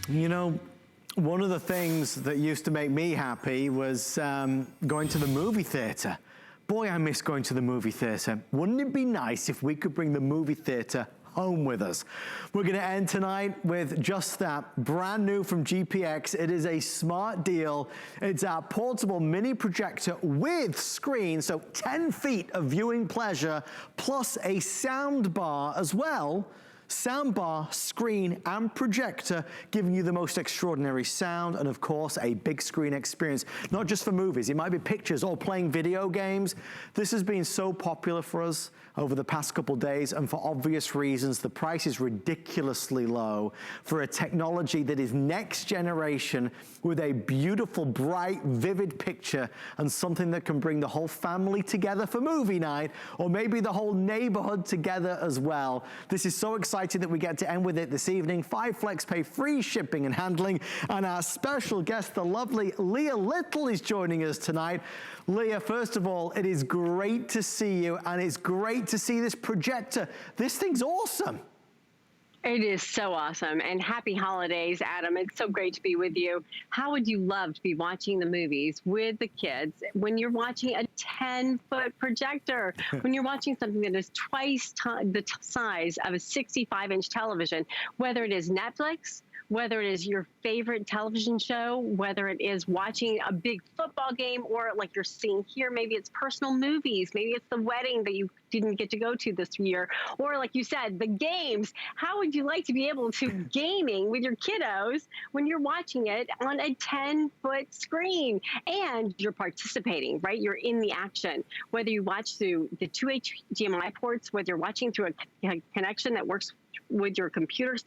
You know, one of the things that used to make me happy was going to the movie theater. Boy, I miss going to the movie theater. Wouldn't it be nice if we could bring the movie theater home with us? We're gonna end tonight with just that, brand new from GPX. It is a smart deal. It's our portable mini projector with screen, so 10 feet of viewing pleasure, plus a sound bar as well, soundbar, screen, and projector, giving you the most extraordinary sound and, of course, a big screen experience. Not just for movies, it might be pictures or playing video games. This has been so popular for us over the past couple days, and for obvious reasons, the price is ridiculously low for a technology that is next generation with a beautiful, bright, vivid picture and something that can bring the whole family together for movie night, or maybe the whole neighborhood together as well. This is so exciting that we get to end with it this evening. 5 FlexPay, free shipping and handling, and our special guest, the lovely Leah Little, is joining us tonight. Leah, first of all, it is great to see you, and it's great to see this projector. This thing's awesome. It is so awesome, and happy holidays, Adam. It's so great to be with you. How would you love to be watching the movies with the kids when you're watching a 10-foot projector, when you're watching something that is twice the size of a 65-inch television, whether it is Netflix, whether it is your favorite television show, whether it is watching a big football game, or like you're seeing here, maybe it's personal movies, maybe it's the wedding that you didn't get to go to this year, or like you said, the games. How would you like to be able to gaming with your kiddos when you're watching it on a 10-foot screen and you're participating, right? You're in the action. Whether you watch through the 2 HDMI ports, whether you're watching through a connection that works with your computer,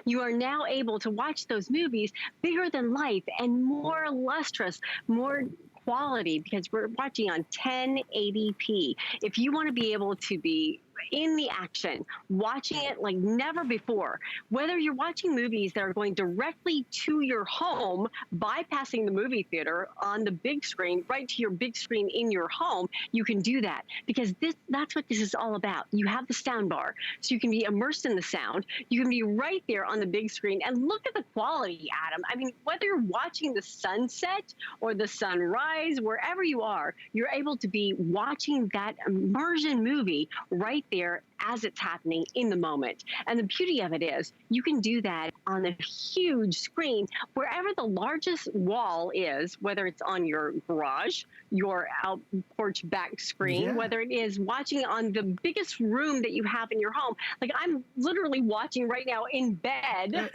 you are now able to watch those movies bigger than life and more lustrous, more quality, because we're watching on 1080p. If you want to be able to be in the action, watching it like never before, whether you're watching movies that are going directly to your home, bypassing the movie theater on the big screen, right to your big screen in your home, you can do that, because that's what this is all about. You have the sound bar, so you can be immersed in the sound. You can be right there on the big screen, and look at the quality, Adam. I mean, whether you're watching the sunset or the sunrise, wherever you are, you're able to be watching that immersion movie right there as it's happening in the moment. And the beauty of it is you can do that on a huge screen wherever the largest wall is, whether it's on your garage, your out porch back screen, whether it is watching on the biggest room that you have in your home. Like I'm literally watching right now in bed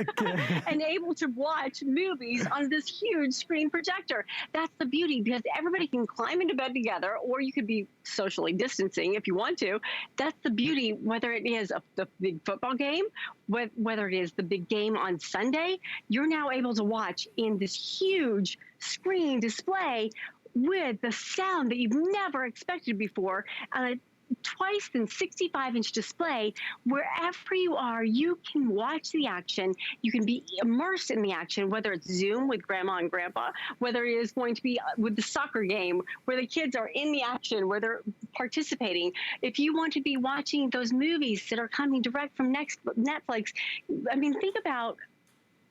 and able to watch movies on this huge screen projector. That's the beauty, because everybody can climb into bed together, or you could be socially distancing if you want to. That's the beauty, whether it is the big football game, whether it is the big game on Sunday, you're now able to watch in this huge screen display with the sound that you've never expected before, on a twice than 65-inch display. Wherever you are, you can watch the action. You can be immersed in the action, whether it's Zoom with grandma and grandpa, whether it is going to be with the soccer game where the kids are in the action, where they're participating. If you want to be watching those movies that are coming direct from Netflix, I mean, think about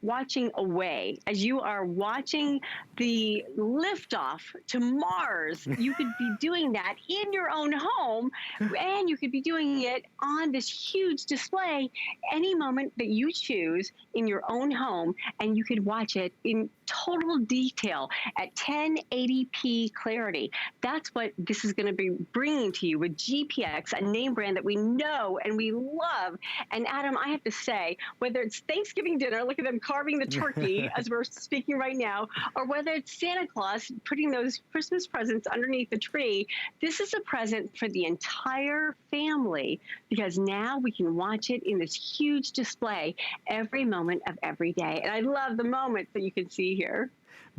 watching Away. As you are watching the liftoff to Mars, you could be doing that in your own home, and you could be doing it on this huge display any moment that you choose in your own home, and you could watch it in total detail at 1080p clarity. That's what this is going to be bringing to you with GPX, a name brand that we know and we love. And Adam, I have to say, whether it's Thanksgiving dinner, look at them carving the turkey as we're speaking right now, or whether it's Santa Claus putting those Christmas presents underneath the tree, this is a present for the entire family, because now we can watch it in this huge display every moment of every day. And I love the moments that you can see here.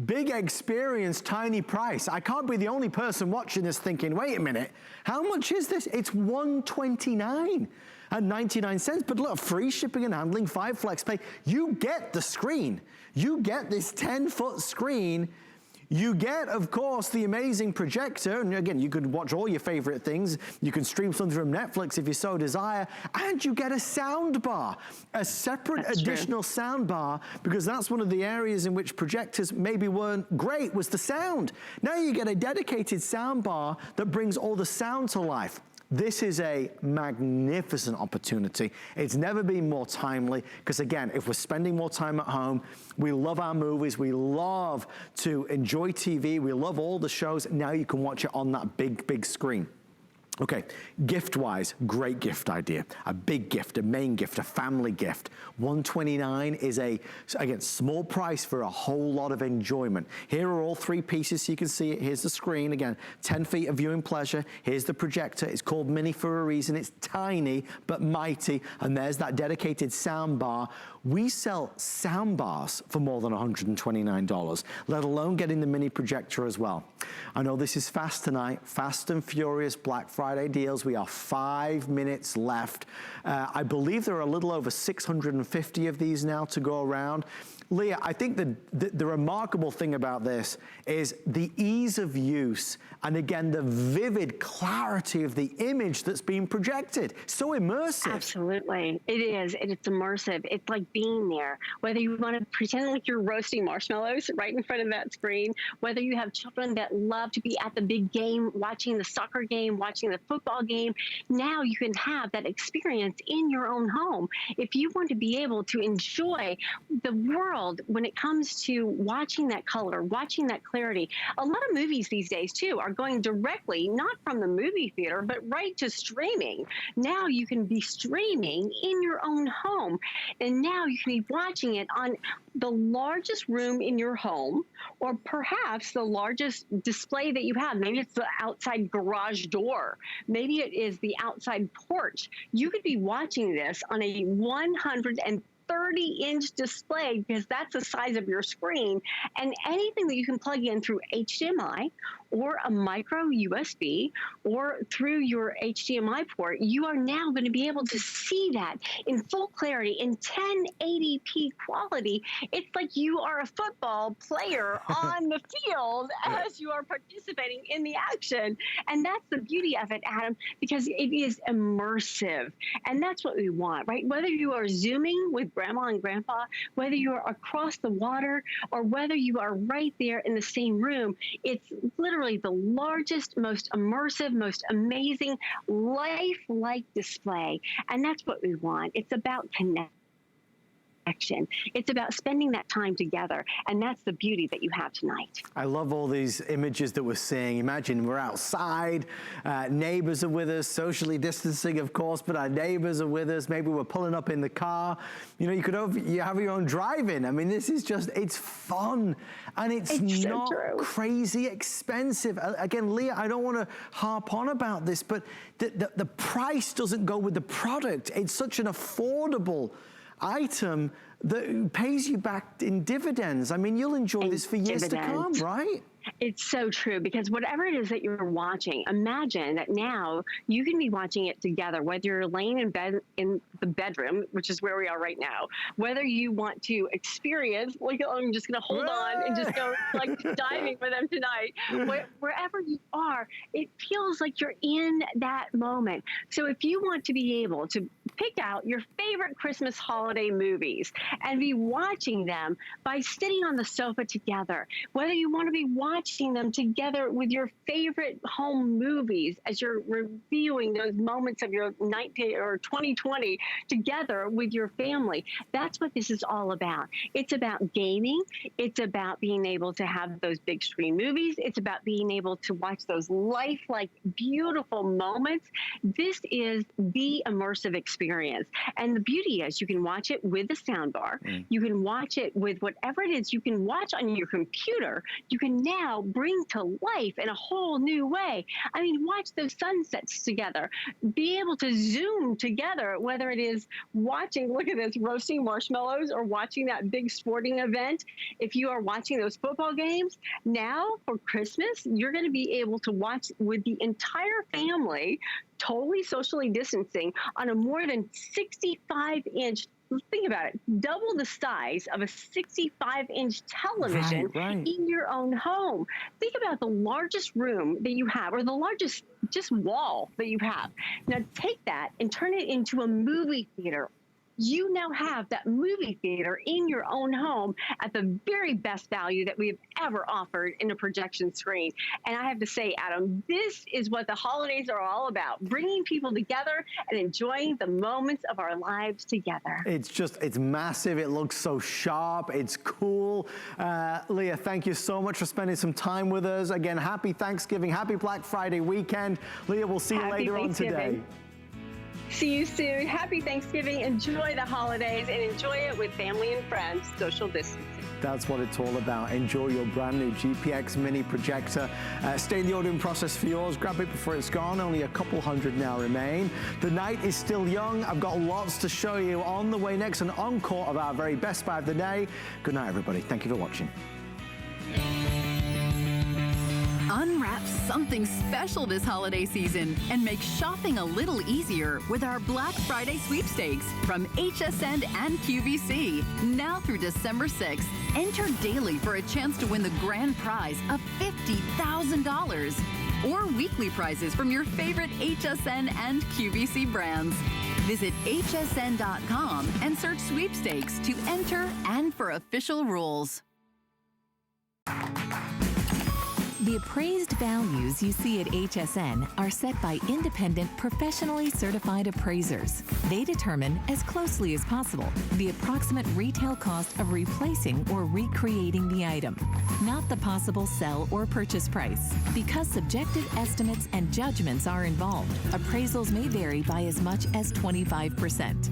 Big experience, tiny price. I can't be the only person watching this thinking, wait a minute, how much is this? It's $129.99. But look, free shipping and handling, 5 FlexPay. You get the screen. You get this 10-foot screen. You get, of course, the amazing projector. And again, you could watch all your favorite things. You can stream something from Netflix if you so desire. And you get a sound bar, a separate additional sound bar, because that's one of the areas in which projectors maybe weren't great, was the sound. Now you get a dedicated sound bar that brings all the sound to life. This is a magnificent opportunity. It's never been more timely, because again, if we're spending more time at home, we love our movies, we love to enjoy TV, we love all the shows. Now you can watch it on that big, big screen. Okay, gift-wise, great gift idea. A big gift, a main gift, a family gift. $129 is again, small price for a whole lot of enjoyment. Here are all three pieces so you can see it. Here's the screen, again, 10 feet of viewing pleasure. Here's the projector. It's called Mini for a reason. It's tiny but mighty. And there's that dedicated sound bar. We sell sound bars for more than $129, let alone getting the mini projector as well. I know this is fast tonight, fast and furious Black Friday deals. We are 5 minutes left. I believe there are a little over 650 of these now to go around. Leah, I think the remarkable thing about this is the ease of use and again, the vivid clarity of the image that's being projected. So immersive. Absolutely. It is. And it's immersive. It's like being there. Whether you want to pretend like you're roasting marshmallows right in front of that screen, whether you have children that love to be at the big game, watching the soccer game, watching the football game, now you can have that experience in your own home. If you want to be able to enjoy the world when it comes to watching that color, watching that clarity, a lot of movies these days too are going directly, not from the movie theater, but right to streaming. Now you can be streaming in your own home, and now you can be watching it on the largest room in your home, or perhaps the largest display that you have. Maybe it's the outside garage door. Maybe it is the outside porch. You could be watching this on a 130-inch display because that's the size of your screen, and anything that you can plug in through HDMI or a micro USB or through your HDMI port, you are now going to be able to see that in full clarity in 1080p quality. It's like you are a football player on the field as you are participating in the action. And that's the beauty of it, Adam, because it is immersive. And that's what we want, right? Whether you are Zooming with grandma and grandpa, whether you are across the water, or whether you are right there in the same room, it's literally the largest, most immersive, most amazing, lifelike display. And that's what we want. It's about connection. It's about spending that time together, and that's the beauty that you have tonight. I love all these images that we're seeing. Imagine we're outside, neighbors are with us, socially distancing, of course, but our neighbors are with us. Maybe we're pulling up in the car. You know, you have your own drive-in. I mean, this is just, it's fun, and it's not so crazy expensive. Again, Leah, I don't want to harp on about this, but the price doesn't go with the product. It's such an affordable item that pays you back in dividends. I mean, you'll enjoy this for years to come, right? It's so true, because whatever it is that you're watching, imagine that now you can be watching it together, whether you're laying in bed in the bedroom, which is where we are right now, whether you want to experience, like, oh, I'm just going to hold on and just go like diving for them tonight. Wherever you are, it feels like you're in that moment. So if you want to be able to pick out your favorite Christmas holiday movies and be watching them by sitting on the sofa together, whether you want to be watching them together with your favorite home movies as you're reviewing those moments of your 2020 together with your family. That's what this is all about. It's about gaming. It's about being able to have those big screen movies. It's about being able to watch those lifelike, beautiful moments. This is the immersive experience. And the beauty is you can watch it with the soundbar. You can watch it with whatever it is you can watch on your computer. You can now bring to life in a whole new way. I mean, watch those sunsets together, be able to Zoom together, whether it is watching, look at this, roasting marshmallows, or watching that big sporting event. If you are watching those football games, now for Christmas, you're going to be able to watch with the entire family, totally socially distancing, on a more than 65-inch, think about it, double the size of a 65-inch television in your own home. Think about the largest room that you have, or the largest just wall that you have. Now take that and turn it into a movie theater you now have that movie theater in your own home at the very best value that we've ever offered in a projection screen. And I have to say, Adam, this is what the holidays are all about, bringing people together and enjoying the moments of our lives together. It's massive. It looks so sharp. It's cool. Leah, thank you so much for spending some time with us. Again, happy Thanksgiving, happy Black Friday weekend. Leah, we'll see you later on today. See you soon. Happy Thanksgiving. Enjoy the holidays and enjoy it with family and friends, social distancing. That's what it's all about. Enjoy your brand new GPX mini projector. Stay in the ordering process for yours. Grab it before it's gone. Only a couple hundred now remain. The night is still young. I've got lots to show you. On the way next, an encore of our very best buy of the day. Good night, everybody. Thank you for watching. Unwrap something special this holiday season and make shopping a little easier with our Black Friday sweepstakes from HSN and QVC. Now through December 6th, enter daily for a chance to win the grand prize of $50,000 or weekly prizes from your favorite HSN and QVC brands. Visit hsn.com and search sweepstakes to enter and for official rules. The appraised values you see at HSN are set by independent, professionally certified appraisers. They determine, as closely as possible, the approximate retail cost of replacing or recreating the item, not the possible sell or purchase price. Because subjective estimates and judgments are involved, appraisals may vary by as much as 25%.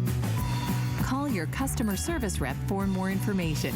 Call your customer service rep for more information.